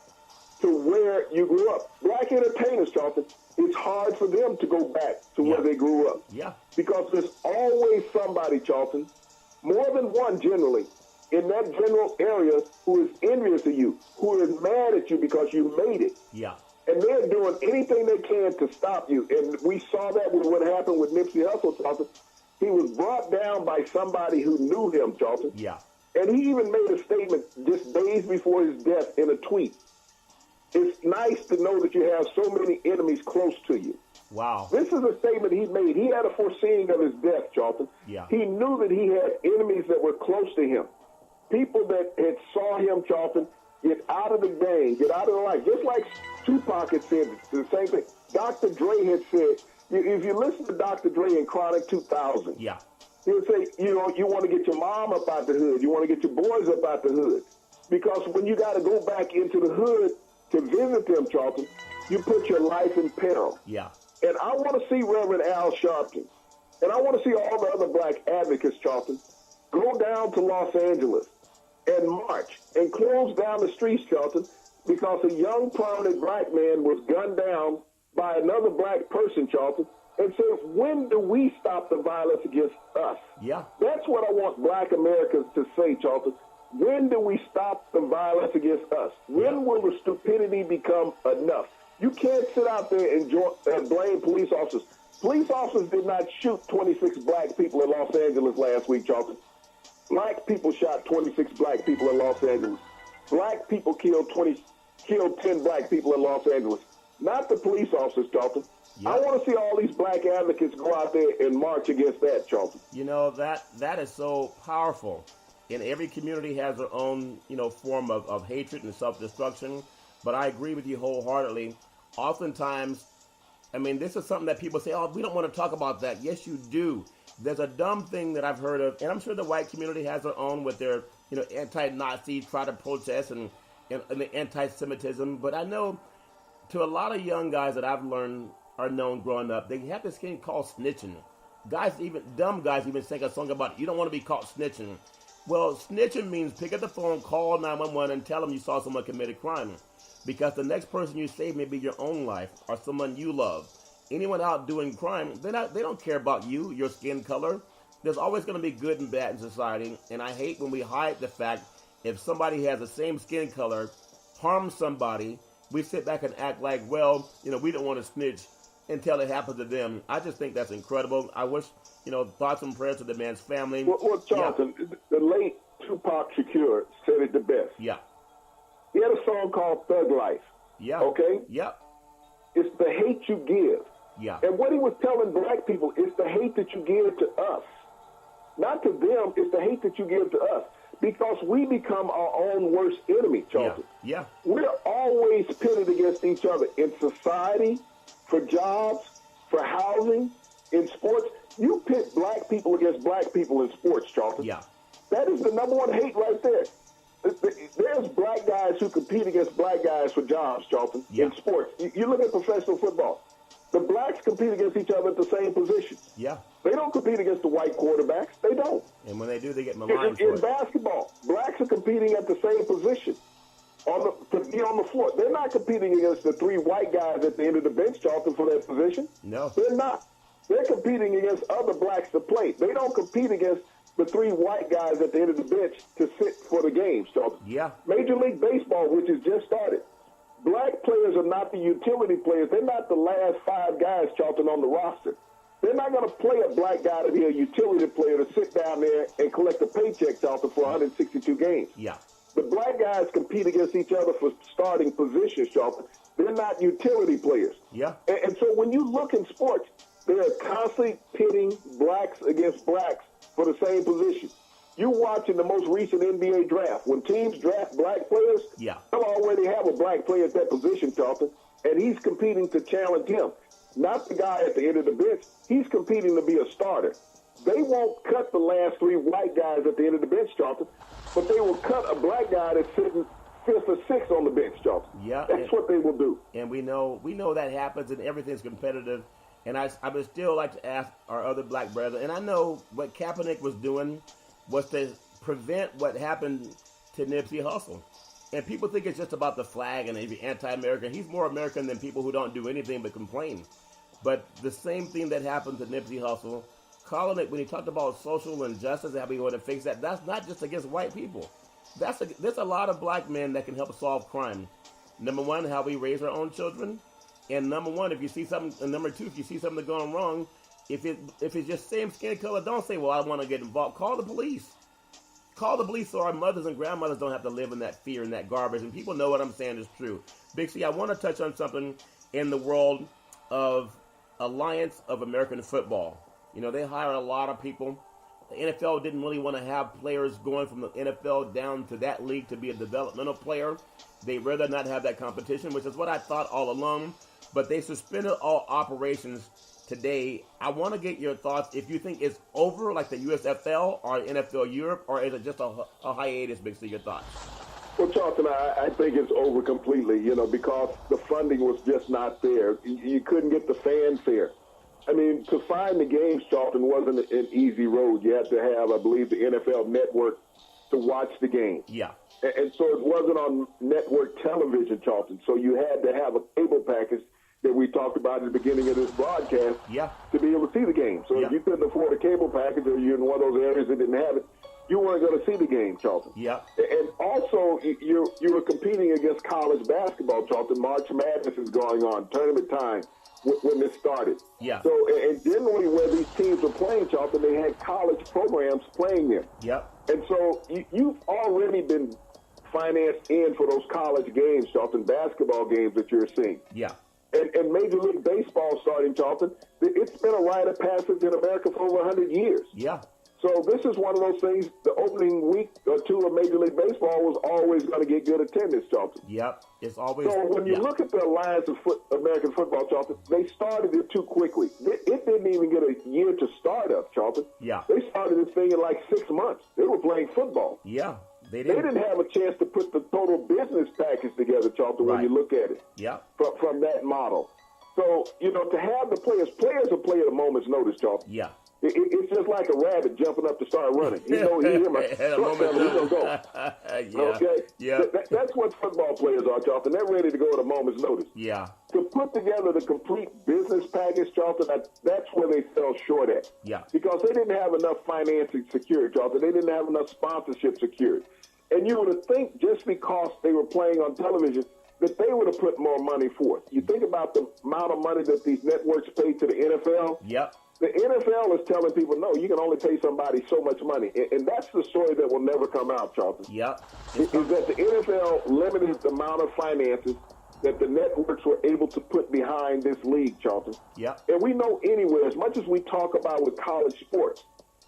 to where you grew up. Black entertainers, Charlton, it's hard for them to go back to where they grew up. Because there's always somebody, Charlton, more than one generally, in that general area who is envious of you, who is mad at you because you made it. And they're doing anything they can to stop you. And we saw that with what happened with Nipsey Hussle, Charlton. He was brought down by somebody who knew him, Charlton. And he even made a statement just days before his death in a tweet. It's nice to know that you have so many enemies close to you. Wow. This is a statement he made. He had a foreseeing of his death, Charlton. He knew that he had enemies that were close to him. People that had saw him, Charlton, get out of the game, get out of the life. Just like Tupac had said the same thing. Dr. Dre had said, if you listen to Dr. Dre in Chronic 2000, he would say, you know, you want to get your mom up out the hood. You want to get your boys up out the hood. Because when you got to go back into the hood to visit them, Charlton, you put your life in peril. And I want to see Reverend Al Sharpton, and I want to see all the other black advocates, Charlton, go down to Los Angeles and march and close down the streets, Charlton, because a young prominent black man was gunned down by another black person, Charlton, and say, when do we stop the violence against us? That's what I want black Americans to say, Charlton. When do we stop the violence against us? When will the stupidity become enough? You can't sit out there and blame police officers. Police officers did not shoot 26 black people in Los Angeles last week, Charlton. Black people shot 26 black people in Los Angeles. Black people killed 10 black people in Los Angeles. Not the police officers, Charlton. I want to see all these black advocates go out there and march against that, Charlton. You know, that is so powerful. And every community has their own, you know, form of hatred and self-destruction. But I agree with you wholeheartedly. Oftentimes, I mean, this is something that people say, oh, we don't want to talk about that. Yes, you do. There's a dumb thing that I've heard of, and I'm sure the white community has their own with their, anti-Nazi, try to protest and the anti-Semitism. But I know to a lot of young guys that I've learned are known growing up, they have this thing called snitching. Dumb guys even sing a song about it. You don't want to be caught snitching. Well, snitching means pick up the phone, call 911, and tell them you saw someone commit a crime. Because the next person you save may be your own life or someone you love. Anyone out doing crime, they don't care about you, your skin color. There's always going to be good and bad in society, and I hate when we hide the fact if somebody has the same skin color, harms somebody, we sit back and act like, well, we don't want to snitch until it happens to them. I just think that's incredible. I wish, thoughts and prayers to the man's family. Well, Charlton, the late Tupac Shakur said it the best. Yeah. He had a song called Thug Life. Yeah. Okay? Yeah. It's the hate you give. Yeah. And what he was telling black people is the hate that you give to us. Not to them, it's the hate that you give to us. Because we become our own worst enemy, Charlton. Yeah. We're always pitted against each other in society, for jobs, for housing, in sports. You pit black people against black people in sports, Charlton. Yeah. That is the number one hate right there. There's black guys who compete against black guys for jobs, Charlton, in sports. You look at professional football. The blacks compete against each other at the same position. Yeah. They don't compete against the white quarterbacks. They don't. And when they do, they get maligned for it. In basketball, blacks are competing at the same position to be on the floor. They're not competing against the three white guys at the end of the bench, Charlton, for that position. No. They're not. They're competing against other blacks to play. They don't compete against the three white guys at the end of the bench to sit for the games, Charlton. Yeah. Major League Baseball, which has just started, black players are not the utility players. They're not the last five guys, Charlton, on the roster. They're not going to play a black guy to be a utility player to sit down there and collect a paycheck, Charlton, for 162 games. Yeah. The black guys compete against each other for starting positions, Charlton. They're not utility players. Yeah. And so when you look in sports, they are constantly pitting blacks against blacks for the same position. You're watching the most recent NBA draft. When teams draft black players, they'll already have a black player at that position, Charlton, and he's competing to challenge him. Not the guy at the end of the bench. He's competing to be a starter. They won't cut the last three white guys at the end of the bench, Charlton, but they will cut a black guy that's sitting fifth or sixth on the bench, Charlton. Yeah. That's what they will do. And we know that happens, and everything's competitive. And I would still like to ask our other black brethren, and I know what Kaepernick was doing was to prevent what happened to Nipsey Hussle. And people think it's just about the flag and he's anti-American. He's more American than people who don't do anything but complain. But the same thing that happened to Nipsey Hussle, Kaepernick, when he talked about social injustice and how we want to fix that, that's not just against white people. There's a lot of black men that can help solve crime. Number one, how we raise our own children. And number one, if you see something, and number two, if you see something going wrong, if it's just same skin color, don't say, well, I want to get involved. Call the police. Call the police so our mothers and grandmothers don't have to live in that fear and that garbage. And people know what I'm saying is true. Big C, I want to touch on something in the world of Alliance of American Football. They hire a lot of people. The NFL didn't really want to have players going from the NFL down to that league to be a developmental player. They'd rather not have that competition, which is what I thought all along. But they suspended all operations today. I want to get your thoughts if you think it's over like the USFL or NFL Europe, or is it just a hiatus? Big C, your thoughts? Well, Charlton, I think it's over completely, because the funding was just not there. You couldn't get the fanfare. I mean, to find the games, Charlton, wasn't an easy road. You had to have, I believe, the NFL Network to watch the game. Yeah. And so it wasn't on network television, Charlton. So you had to have a cable package that we talked about at the beginning of this broadcast to be able to see the game. So if you couldn't afford a cable package or you're in one of those areas that didn't have it, you weren't going to see the game, Charlton. Yeah. And also, you were competing against college basketball, Charlton. March Madness is going on, tournament time when this started. Yeah. So, and generally where these teams were playing, Charlton, they had college programs playing there. Yep. And so you've already been financed in for those college games, Charlton, basketball games that you're seeing. Yeah. And Major League Baseball starting, Charlton, it's been a rite of passage in America for over 100 years. Yeah. So this is one of those things, the opening week or two of Major League Baseball was always going to get good attendance, Charlton. Yep, it's always. So when you look at the Alliance of American Football, Charlton, they started it too quickly. It didn't even get a year to start up, Charlton. Yeah. They started this thing in like 6 months. They were playing football. Yeah. They didn't have a chance to put the total business package together, Charlton, when you look at it. Yeah. From that model. So, to have the players will play at a moment's notice, Charlton. Yeah. It's just like a rabbit jumping up to start running. He's going to go. Okay? Yeah. That's what football players are, Charlton. They're ready to go at a moment's notice. Yeah. To put together the complete business package, Charlton, that's where they fell short at. Yeah. Because they didn't have enough financing secured, Charlton. They didn't have enough sponsorship secured. And you would think just because they were playing on television that they would have put more money forth. You think about the amount of money that these networks pay to the NFL. Yep. The NFL is telling people, no, you can only pay somebody so much money. And that's the story that will never come out, Charlton. Yep. Is that the NFL limited the amount of finances that the networks were able to put behind this league, Charlton. Yep. And we know anywhere, as much as we talk about with college sports,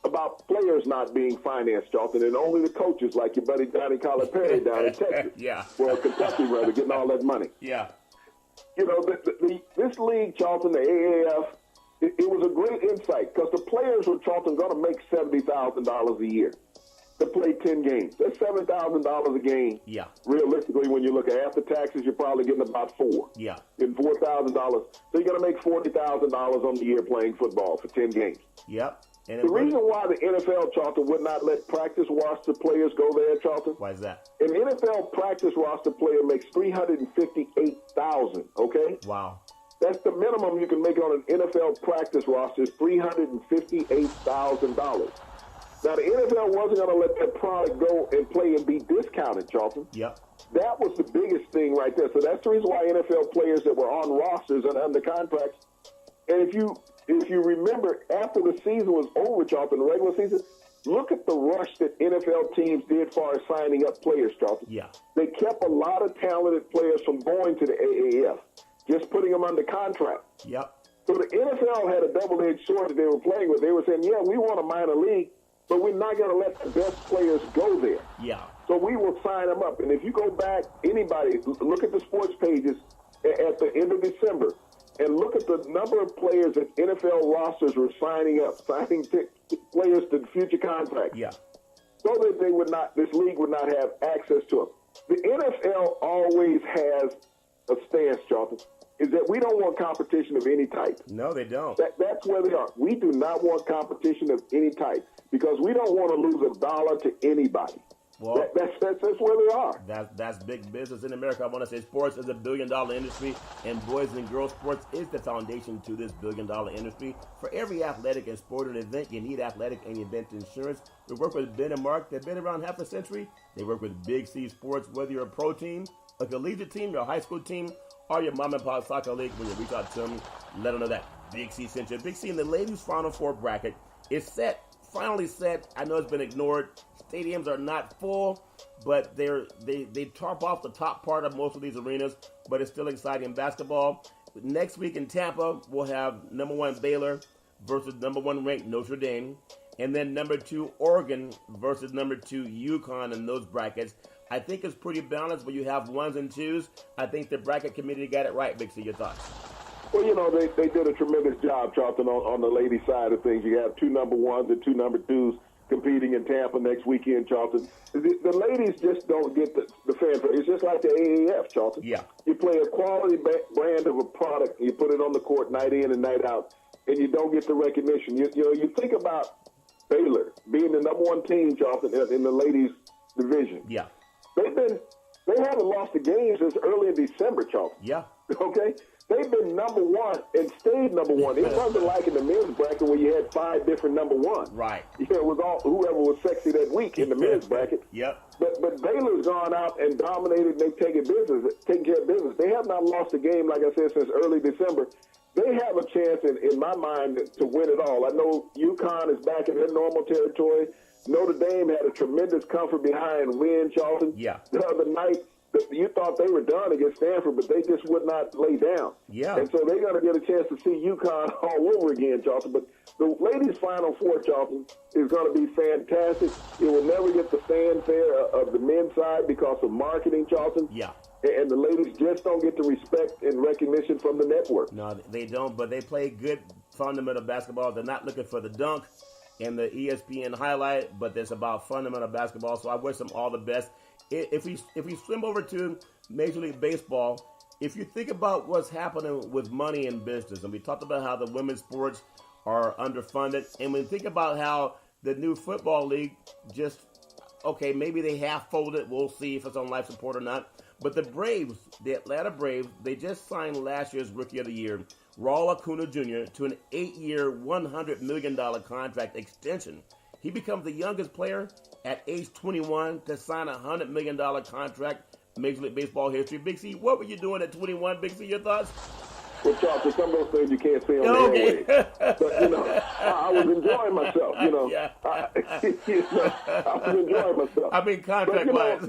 about players not being financed, Charlton, and only the coaches like your buddy Johnny Calipari down in Texas. Yeah. Well, Kentucky, rather, getting all that money. Yeah. This league, Charlton, the AAF, it was a great insight because the players were, Charlton, going to make $70,000 a year to play 10 games. That's $7,000 a game. Yeah. Realistically, when you look at after taxes, you're probably getting about $4,000. Yeah. In $4,000. So you're going to make $40,000 on the year playing football for 10 games. Yep. And the reason why the NFL, Charlton, would not let practice roster players go there, Charlton. Why is that? An NFL practice roster player makes $358,000. Okay. Wow. That's the minimum you can make on an NFL practice roster is $358,000. Now the NFL wasn't going to let that product go and play and be discounted, Charlton. Yep. That was the biggest thing right there. So that's the reason why NFL players that were on rosters and under contracts. And if you remember, after the season was over, Charlton, the regular season, look at the rush that NFL teams did as far as signing up players, Charlton. Yeah. They kept a lot of talented players from going to the AAF, just putting them under contract. Yep. So the NFL had a double-edged sword that they were playing with. They were saying, yeah, we want a minor league, but we're not going to let the best players go there. Yeah. So we will sign them up. And if you go back, anybody, look at the sports pages at the end of December, and look at the number of players that NFL rosters were signing players to future contracts. Yeah. So that this league would not have access to them. The NFL always has a stance, Charlton, is that we don't want competition of any type. No, they don't. That's where they are. We do not want competition of any type because we don't want to lose a dollar to anybody. Well, that's where they are. That's big business in America. I want to say sports is a billion-dollar industry, and boys and girls sports is the foundation to this billion-dollar industry. For every athletic and sporting event, you need athletic and event insurance. We work with Ben and Mark. They've been around half a century. They work with Big C Sports, whether you're a pro team, a collegiate team, your high school team, or your mom and pop soccer league. When you reach out to them, let them know that Big C sent you. Big C in the ladies' Final Four bracket is set. Finally set. I know it's been ignored. Stadiums are not full, but they tarp off the top part of most of these arenas, but it's still exciting basketball. Next week in Tampa, we'll have number 1 Baylor versus number 1 ranked Notre Dame, and then number 2 Oregon versus number 2 UConn in those brackets. I think it's pretty balanced, but you have 1s and 2s. I think the bracket committee got it right, Big C. Your thoughts? Well, they did a tremendous job, Charlton, on the ladies' side of things. You have 2 number 1s and 2 number 2s competing in Tampa next weekend, Charlton. The ladies just don't get the fanfare. It's just like the AAF, Charlton. Yeah. You play a quality brand of a product, and you put it on the court night in and night out, and you don't get the recognition. You think about Baylor being the number 1 team, Charlton, in the ladies' division. Yeah. They haven't lost a game since early in December, Charlton. Yeah. Okay? They've been number 1 and stayed number 1. It wasn't like in the men's bracket where you had 5 different number 1s. Right. It was all whoever was sexy that week in the men's bracket. Yep. But Baylor's gone out and dominated. They've taken care of business. They have not lost a game, like I said, since early December. They have a chance, in my mind, to win it all. I know UConn is back in their normal territory. Notre Dame had a tremendous comfort behind win, Charlton, yeah. the other night. you thought they were done against Stanford, but they just would not lay down. Yeah. And so they're going to get a chance to see UConn all over again, Charlton. But the ladies' Final Four, Charlton, is going to be fantastic. It will never get the fanfare of the men's side because of marketing, Charlton. Yeah. And the ladies just don't get the respect and recognition from the network. No, they don't, but they play good fundamental basketball. They're not looking for the dunk and the ESPN highlight, but it's about fundamental basketball. So I wish them all the best. If we swim over to Major League Baseball, if you think about what's happening with money in business, and we talked about how the women's sports are underfunded, and when you think about how the new football league just, okay, maybe they half folded. We'll see if it's on life support or not. But the Braves, the Atlanta Braves, they just signed last year's Rookie of the Year, Raul Acuna Jr., to an 8-year, $100 million contract extension. He becomes the youngest player at age 21 to sign a $100 million contract in Major League Baseball history. Big C, what were you doing at 21, Big C? Your thoughts? Well, Charles, some of those things you can't say on the airways. But, I was enjoying myself, Yeah. I was enjoying myself. I mean, contract-wise.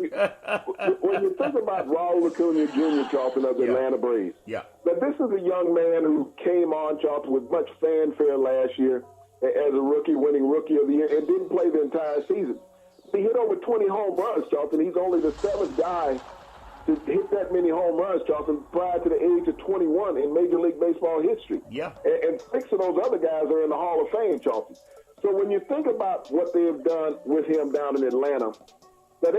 When you think about Raul Acuna Jr., Charlton, of the Atlanta Braves, but this is a young man who came on, Charlton, with much fanfare last year as a rookie, winning Rookie of the Year, and didn't play the entire season. He hit over 20 home runs, Charlton. He's only the 7th guy to hit that many home runs, Charlton, prior to the age of 21 in Major League Baseball history. Yeah. And 6 of those other guys are in the Hall of Fame, Charlton. So when you think about what they have done with him down in Atlanta, now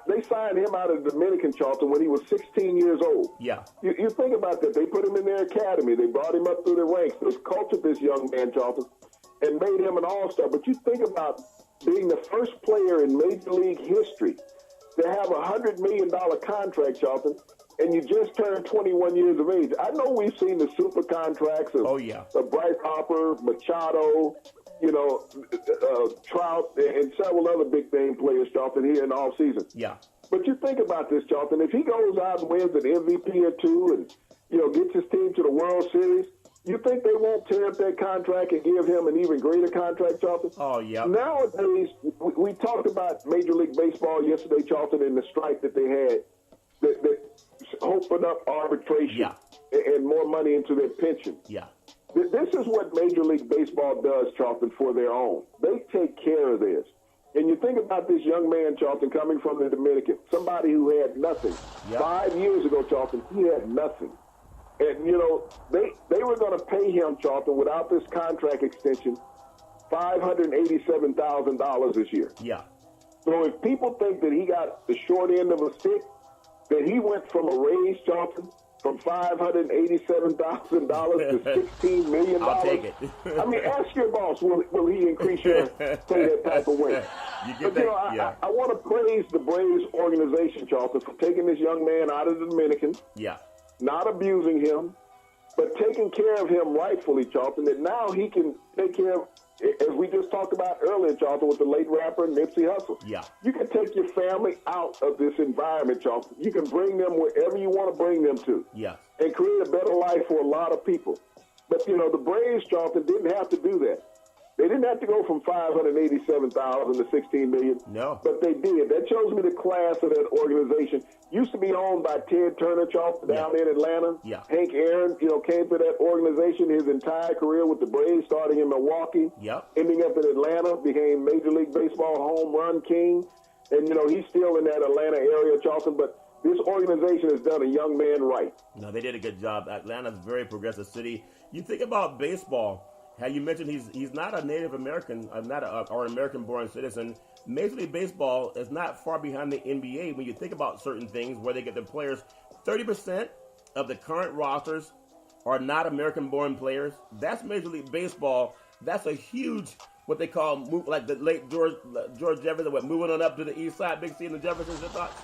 they signed him out of the Dominican, Charlton, when he was 16 years old. Yeah. You think about that. They put him in their academy. They brought him up through the ranks. They cultured this young man, Charlton, and made him an all-star. But you think about being the first player in Major League history to have a $100 million contract, Charlton, and you just turned 21 years of age. I know we've seen the super contracts of Bryce Harper, Machado, Trout, and several other big-name players, Charlton, here in the offseason. Yeah. But you think about this, Charlton. If he goes out and wins an MVP or two and, gets his team to the World Series, you think they won't tear up that contract and give him an even greater contract, Charlton? Oh, yeah. Nowadays, we talked about Major League Baseball yesterday, Charlton, and the strike that they had that opened up arbitration and more money into their pension. Yeah. This is what Major League Baseball does, Charlton, for their own. They take care of this. And you think about this young man, Charlton, coming from the Dominican, somebody who had nothing. 5 years ago, Charlton, he had nothing. And, they were going to pay him, Charlton, without this contract extension, $587,000 this year. Yeah. So if people think that he got the short end of a stick, that he went from a raise, Charlton, from $587,000 to $16 million. I'll take it. I mean, ask your boss, will he increase your pay that type of win? I want to praise the Braves organization, Charlton, for taking this young man out of the Dominican. Yeah. Not abusing him, but taking care of him rightfully, Charlton, that now he can take care of, as we just talked about earlier, Charlton, with the late rapper Nipsey Hussle. Yeah. You can take your family out of this environment, Charlton. You can bring them wherever you want to bring them to. Yeah. And create a better life for a lot of people. But, the Braves, Charlton, didn't have to do that. They didn't have to go from $587,000 to $16 million. No. But they did. That shows me the class of that organization. Used to be owned by Ted Turner, Charlton, down in Atlanta. Yeah. Hank Aaron, came to that organization his entire career with the Braves, starting in Milwaukee, ending up in Atlanta, became Major League Baseball home run king. And, he's still in that Atlanta area, Charlton, but this organization has done a young man right. No, they did a good job. Atlanta's a very progressive city. You think about baseball. How you mentioned he's not a Native American, or an American-born citizen. Major League Baseball is not far behind the NBA when you think about certain things where they get their players. 30% of the current rosters are not American-born players. That's Major League Baseball. That's a huge, what they call, like the late George Jefferson, moving on up to the east side, Big C and the Jeffersons, your thoughts?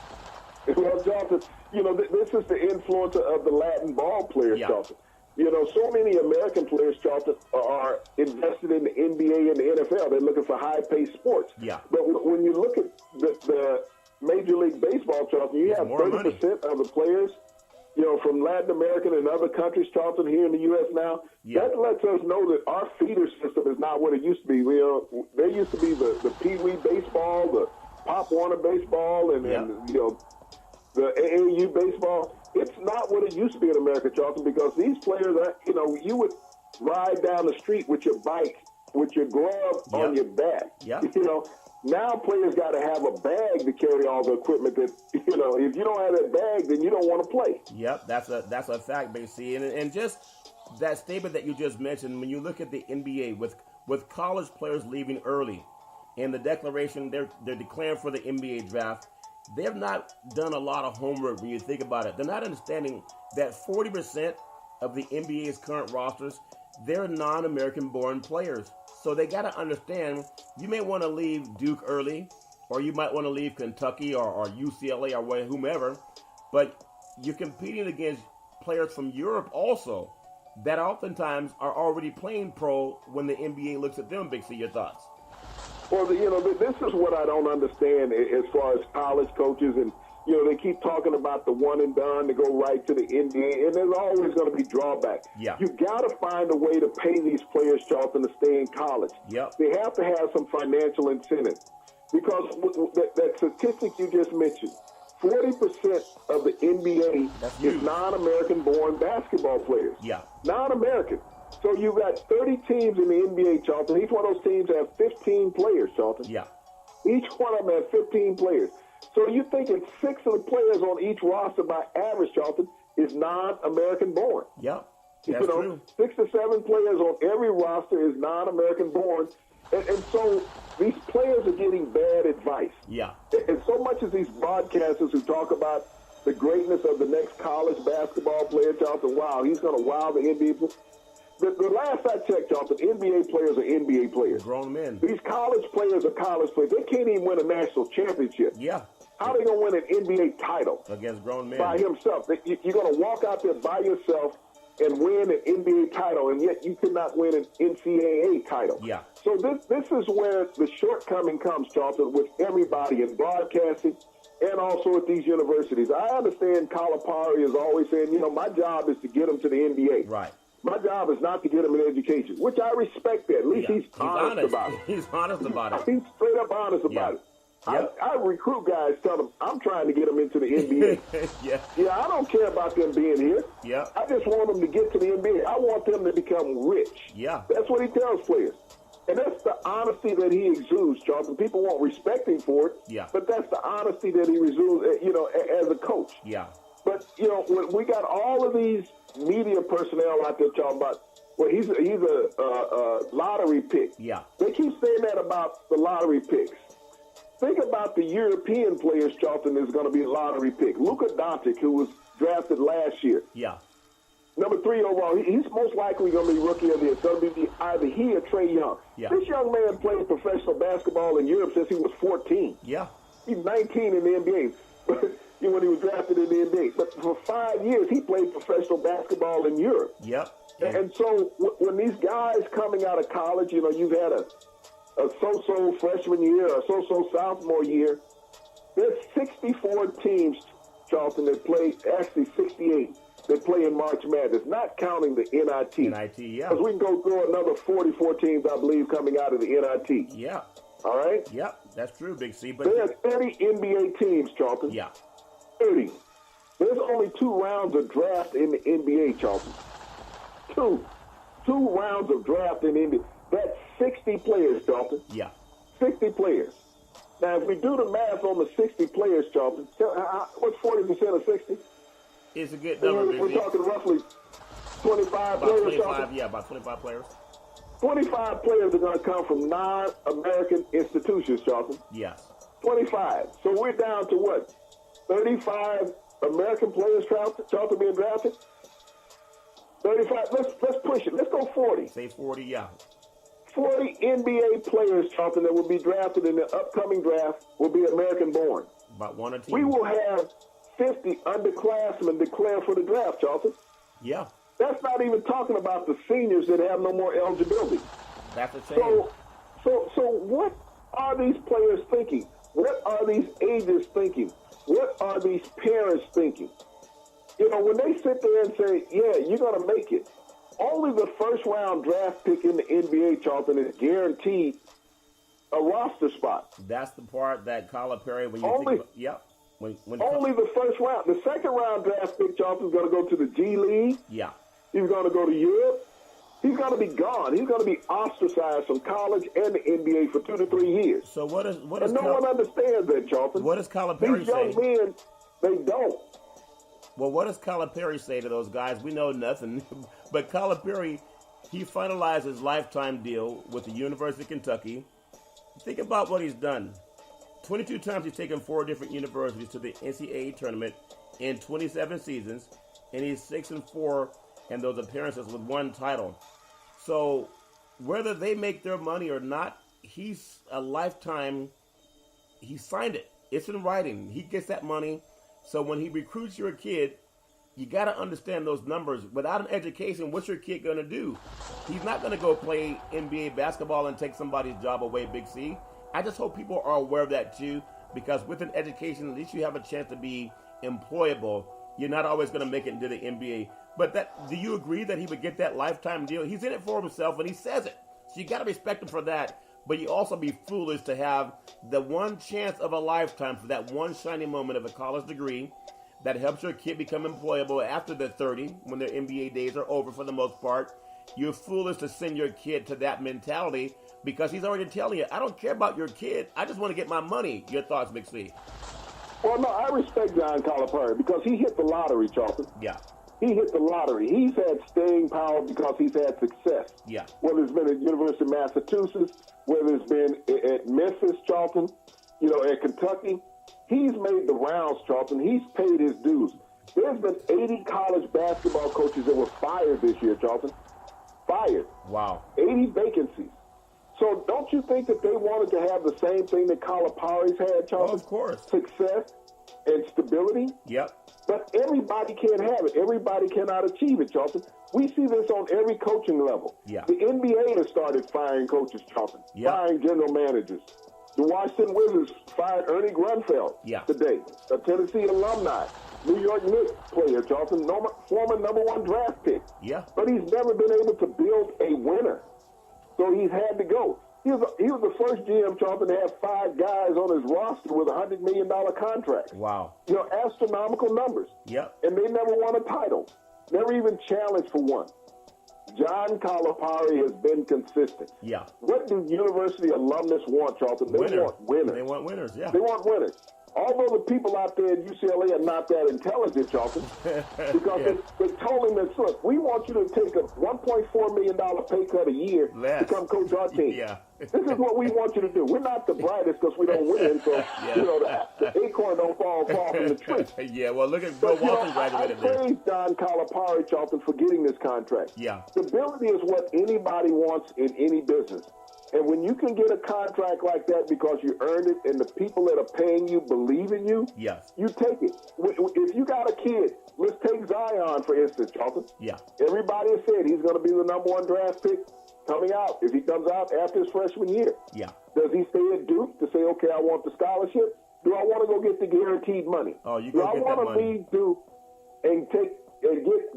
Well, Jonathan, this is the influence of the Latin ball players, Jonathan. So many American players, Charlton, are invested in the NBA and the NFL. They're looking for high-paced sports. Yeah. But when you look at the Major League Baseball, Charlton, you have 30% of the players, from Latin American and other countries, Charlton, here in the U.S. now. Yeah. That lets us know that our feeder system is not what it used to be. There used to be the Pee Wee baseball, the Pop Warner baseball, and the the AAU baseball, it's not what it used to be in America, Charlton, because these players are, you would ride down the street with your bike, with your glove on your back. Yep. Now players got to have a bag to carry all the equipment that, if you don't have that bag, then you don't want to play. Yep, that's a fact, BC. And just that statement that you just mentioned, when you look at the NBA with college players leaving early, in the declaration they're declaring for the NBA draft, they have not done a lot of homework when you think about it. They're not understanding that 40% of the NBA's current rosters, they're non-American born players. So they got to understand, you may want to leave Duke early, or you might want to leave Kentucky or UCLA or whomever, but you're competing against players from Europe also that oftentimes are already playing pro when the NBA looks at them. Big C, your thoughts? Well, this is what I don't understand as far as college coaches, and they keep talking about the one and done to go right to the NBA, and there's always going to be drawbacks. Yeah. You got to find a way to pay these players, Charlton, to stay in college. Yep. They have to have some financial incentive, because that statistic you just mentioned, 40% of the NBA is non-American born basketball players. Yeah. Non-American. So you got 30 teams in the NBA, Charlton. Each one of those teams have 15 players, Charlton. Yeah. Each one of them has 15 players. So you're thinking 6 of the players on each roster by average, Charlton, is non-American born. Yep. That's true. 6 to 7 players on every roster is non-American born. And so these players are getting bad advice. Yeah. And so much as these broadcasters who talk about the greatness of the next college basketball player, Charlton, wow, he's going to wow the NBA. The last I checked, Charlton, NBA players are NBA players. Grown men. These college players are college players. They can't even win a national championship. Yeah. How are they going to win an NBA title? Against grown men. By himself. You're going to walk out there by yourself and win an NBA title, and yet you cannot win an NCAA title. Yeah. So this is where the shortcoming comes, Charlton, with everybody in broadcasting and also at these universities. I understand Calipari is always saying, my job is to get them to the NBA. Right. My job is not to get him an education, which I respect that. At least he's honest about it. He's honest about it. He's straight up honest about it. Yep. I recruit guys, tell them I'm trying to get them into the NBA. Yeah, I don't care about them being here. Yeah. I just want them to get to the NBA. I want them to become rich. Yeah. That's what he tells players. And that's the honesty that he exudes, Charlton. People won't respect him for it. Yeah. But that's the honesty that he exudes, as a coach. Yeah. But, when we got all of these media personnel out there talking about, well, he's a lottery pick. Yeah. They keep saying that about the lottery picks. Think about the European players, Charlton, is going to be a lottery pick. Luka Doncic, who was drafted last year. Yeah. Number 3 overall. He's most likely going to be rookie of the year. It's going to be either he or Trae Young. Yeah. This young man played professional basketball in Europe since he was 14. Yeah. He's 19 in the NBA. When he was drafted in the NBA. But for 5 years, he played professional basketball in Europe. Yep. And so when these guys coming out of college, you've had a so-so freshman year, a so-so sophomore year. There's 64 teams, Charlton, that play, actually 68, that play in March Madness, not counting the NIT. NIT, yeah. Because we can go through another 44 teams, I believe, coming out of the NIT. Yeah. All right? Yep, that's true, Big C. But there are 30 NBA teams, Charlton. Yeah. 30. There's only 2 rounds of draft in the NBA, Charlton. 2 rounds of draft in the NBA. That's 60 players, Charlton. Yeah. 60 players. Now, if we do the math on the 60 players, Charlton, what's 40% of 60? It's a good number. We're talking roughly 25 players, 25, Charlton. yeah, about 25 players. 25 players are going to come from non-American institutions, Charlton. Yes. 25. So we're down to what? 35 American players, Charlton, being drafted? 35. Let's push it. Let's go 40. Say 40, yeah. 40 NBA players, Charlton, that will be drafted in the upcoming draft will be American-born. About 1 or 2. We will have 50 underclassmen declare for the draft, Charlton. Yeah. That's not even talking about the seniors that have no more eligibility. That's a shame. So what are these players thinking? What are these agents thinking? What are these parents thinking? When they sit there and say, yeah, you're going to make it, only the first-round draft pick in the NBA, Charlton, is guaranteed a roster spot. That's the part that Calipari, when you think about, yep. Only the first round. The second round draft pick, Charlton, is going to go to the G League. Yeah. He's going to go to Europe. He's going to be gone. He's going to be ostracized from college and the NBA for 2 to 3 years. So what is and no one understands that, Charlton. What does Calipari say? These young men, they don't. Well, what does Calipari say to those guys? We know nothing. But Calipari, he finalized his lifetime deal with the University of Kentucky. Think about what he's done. 22 times he's taken 4 different universities to the NCAA tournament in 27 seasons, and he's 6-4 in those appearances with 1 title. So whether they make their money or not, he's a lifetime. He signed it. It's in writing. He gets that money. So when he recruits your kid, you got to understand those numbers. Without an education, what's your kid going to do? He's not going to go play NBA basketball and take somebody's job away, Big C. I just hope people are aware of that too, because with an education, at least you have a chance to be employable. You're not always going to make it into the NBA. But do you agree that he would get that lifetime deal? He's in it for himself, and he says it. So you got to respect him for that. But you also be foolish to have the one chance of a lifetime for that one shining moment of a college degree that helps your kid become employable after they're 30, when their NBA days are over for the most part. You're foolish to send your kid to that mentality because he's already telling you, I don't care about your kid. I just want to get my money. Your thoughts, Big C? Well, no, I respect John Calipari because he hit the lottery, Charlton. Yeah. He hit the lottery. He's had staying power because he's had success. Yeah. Whether it's been at University of Massachusetts, whether it's been at Memphis, Charlton, at Kentucky, he's made the rounds, Charlton. He's paid his dues. There's been 80 college basketball coaches that were fired this year, Charlton. Fired. Wow. 80 vacancies. So don't you think that they wanted to have the same thing that Calipari's had, Charlton? Oh, of course. Success and stability? Yep. But everybody can't have it. Everybody cannot achieve it, Charlton. We see this on every coaching level. Yeah. The NBA has started firing coaches, Charlton. Yep. Firing general managers. The Washington Wizards fired Ernie Grunfeld today, a Tennessee alumni. New York Knicks player, Charlton, former #1 draft pick. Yeah. But he's never been able to build a winner. So he's had to go. He was the first GM, Charlton, to have 5 guys on his roster with $100 million contracts. Wow. Astronomical numbers. Yep. And they never won a title. Never even challenged for one. John Calipari has been consistent. Yeah. What do university alumnus want, Charlton? They want winners. They want winners, yeah. They want winners. Although the people out there at UCLA are not that intelligent, Charlton, because they told him that, look, we want you to take a $1.4 million pay cut a year to come coach our team. Yeah. This is what we want you to do. We're not the brightest because we don't win, so, the acorn don't fall far from the tree. Yeah, well, look at Bill Walton graduated there. I praise John Calipari, Charlton, for getting this contract. Yeah. Stability is what anybody wants in any business. And when you can get a contract like that because you earned it and the people that are paying you believe in you, yes, you take it. If you got a kid, let's take Zion, for instance, Charlton. Yeah. Everybody has said he's going to be the #1 draft pick coming out if he comes out after his freshman year. Yeah. Does he stay at Duke to say, okay, I want the scholarship? Do I want to go get the guaranteed money? Oh, you go get that money. Do I want to leave Duke and get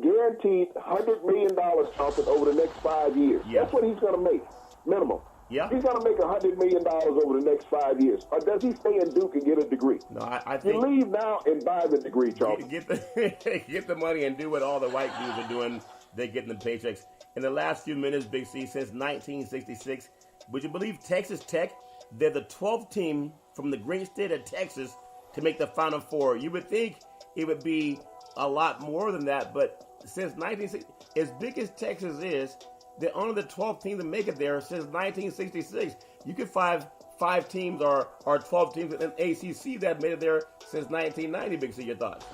guaranteed $100 million, Charlton, over the next 5 years? Yeah. That's what he's going to make, minimum. Yeah. He's going to make $100 million over the next 5 years. Or does he stay in Duke and get a degree? No, I think... You leave now and buy the degree, Charlton. Get the money and do what all the white dudes are doing. They're getting the paychecks. In the last few minutes, Big C, since 1966, would you believe Texas Tech, they're the 12th team from the great state of Texas to make the Final Four. You would think it would be a lot more than that, but since 1960, as big as Texas is, they're only the 12th team to make it there since 1966. You could find 5 teams or 12 teams in ACC that made it there since 1990, Big C. Your thoughts?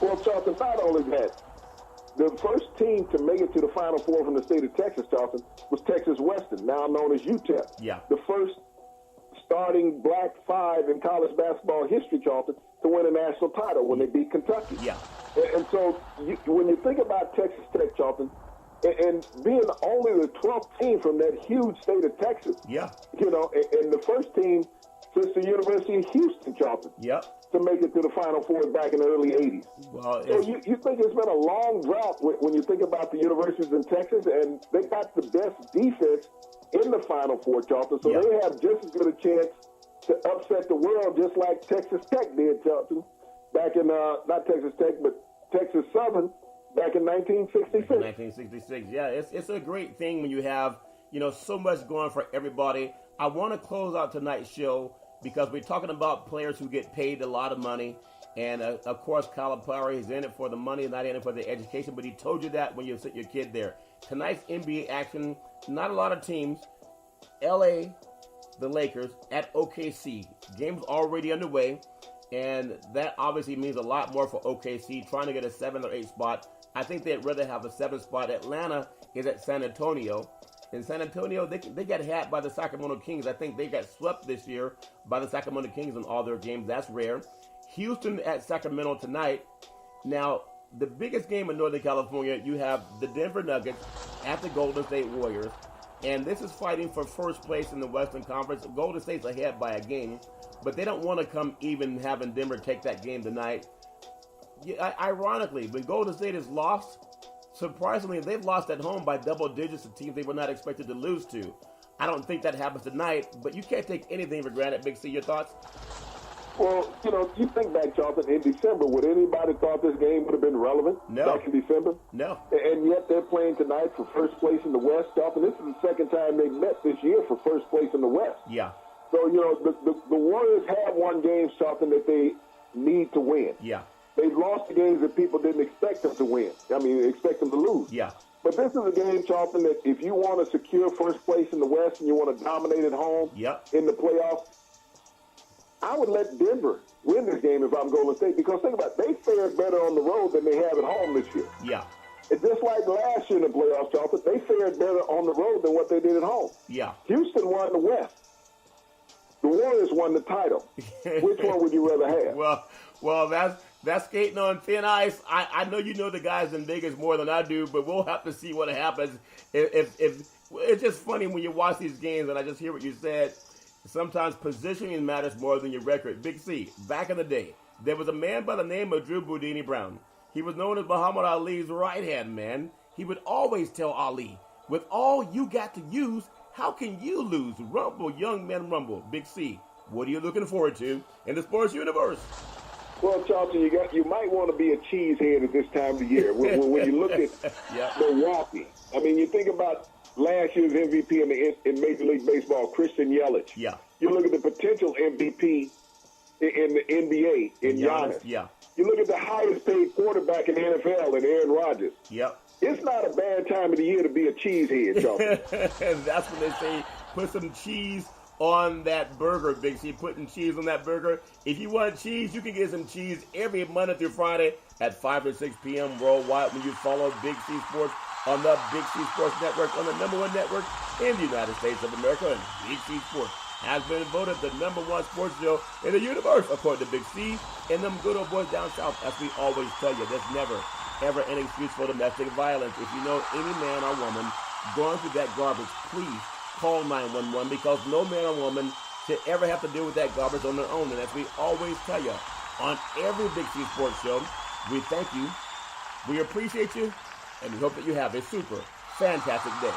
Well, Charlton, not only that, the first team to make it to the Final Four from the state of Texas, Charlton, was Texas Western, now known as UTEP. Yeah. The first starting black 5 in college basketball history, Charlton, to win a national title when they beat Kentucky. Yeah. And so when you think about Texas Tech, Charlton, and being only the 12th team from that huge state of Texas, and the first team since the University of Houston, Charlton, to make it to the Final Four back in the early 80s. Well, so you think it's been a long drought when you think about the universities in Texas, and they got the best defense in the Final Four, Charlton, so they have just as good a chance to upset the world, just like Texas Tech did, Charlton, back in, not Texas Tech, but Texas Southern back in 1966. 1966, yeah. It's a great thing when you have, so much going for everybody. I want to close out tonight's show because we're talking about players who get paid a lot of money. And, of course, Calipari is in it for the money, not in it for the education. But he told you that when you sent your kid there. Tonight's NBA action, not a lot of teams. L.A., the Lakers, at OKC. Game's already underway. And that obviously means a lot more for OKC, trying to get a 7 or 8 spot. I think they'd rather have a 7 spot. Atlanta is at San Antonio. In San Antonio, they got had by the Sacramento Kings. I think they got swept this year by the Sacramento Kings in all their games. That's rare. Houston at Sacramento tonight. Now, the biggest game in Northern California, you have the Denver Nuggets at the Golden State Warriors. And this is fighting for first place in the Western Conference. Golden State's ahead by a game, but they don't want to come even having Denver take that game tonight. Yeah, ironically, when Golden State is lost, surprisingly, they've lost at home by double digits to teams they were not expected to lose to. I don't think that happens tonight, but you can't take anything for granted. Big C, your thoughts? Well, you think back, Jonathan, in December, would anybody thought this game would have been relevant back in December? No. And yet they're playing tonight for first place in the West, Jonathan. This is the second time they've met this year for first place in the West. Yeah. So, the Warriors have won games, Jonathan, that they need to win. Yeah. They've lost the games that people didn't expect them to win. Expect them to lose. Yeah. But this is a game, Jonathan, that if you want to secure first place in the West and you want to dominate at home in the playoffs, I would let Denver win this game if I'm Golden State, because think about it, they fared better on the road than they have at home this year. Yeah. It's just like last year in the playoffs, Jonathan, they fared better on the road than what they did at home. Yeah. Houston won the West. The Warriors won the title. Which one would you rather have? Well, that's skating on thin ice. I know you know the guys in Vegas more than I do, but we'll have to see what happens. If it's just funny when you watch these games, and I just hear what you said. Sometimes positioning matters more than your record. Big C, back in the day, there was a man by the name of Drew Boudini Brown. He was known as Muhammad Ali's right-hand man. He would always tell Ali, with all you got to use, how can you lose? Rumble, young men, rumble. Big C, what are you looking forward to in the sports universe? Well, Charlton, you might want to be a cheesehead at this time of the year. When you look at Milwaukee, you think about last year's MVP in Major League Baseball, Christian Yelich. Yeah. You look at the potential MVP in the NBA, in Giannis. Yeah. You look at the highest paid quarterback in the NFL, in Aaron Rodgers. Yep. It's not a bad time of the year to be a cheesehead, Charlton. And that's when they say put some cheese on that burger, Big C. Putting cheese on that burger. If you want cheese, you can get some cheese every Monday through Friday at 5 to 6 p.m. worldwide when you follow Big C Sports on the Big C Sports Network, on the #1 network in the United States of America. And Big C Sports has been voted the #1 sports show in the universe, according to Big C and them good old boys down south. As we always tell you, there's never, ever an excuse for domestic violence. If you know any man or woman going through that garbage, please call 911, because no man or woman should ever have to deal with that garbage on their own. And as we always tell you, on every Big C Sports show, we thank you, we appreciate you, and we hope that you have a super fantastic day.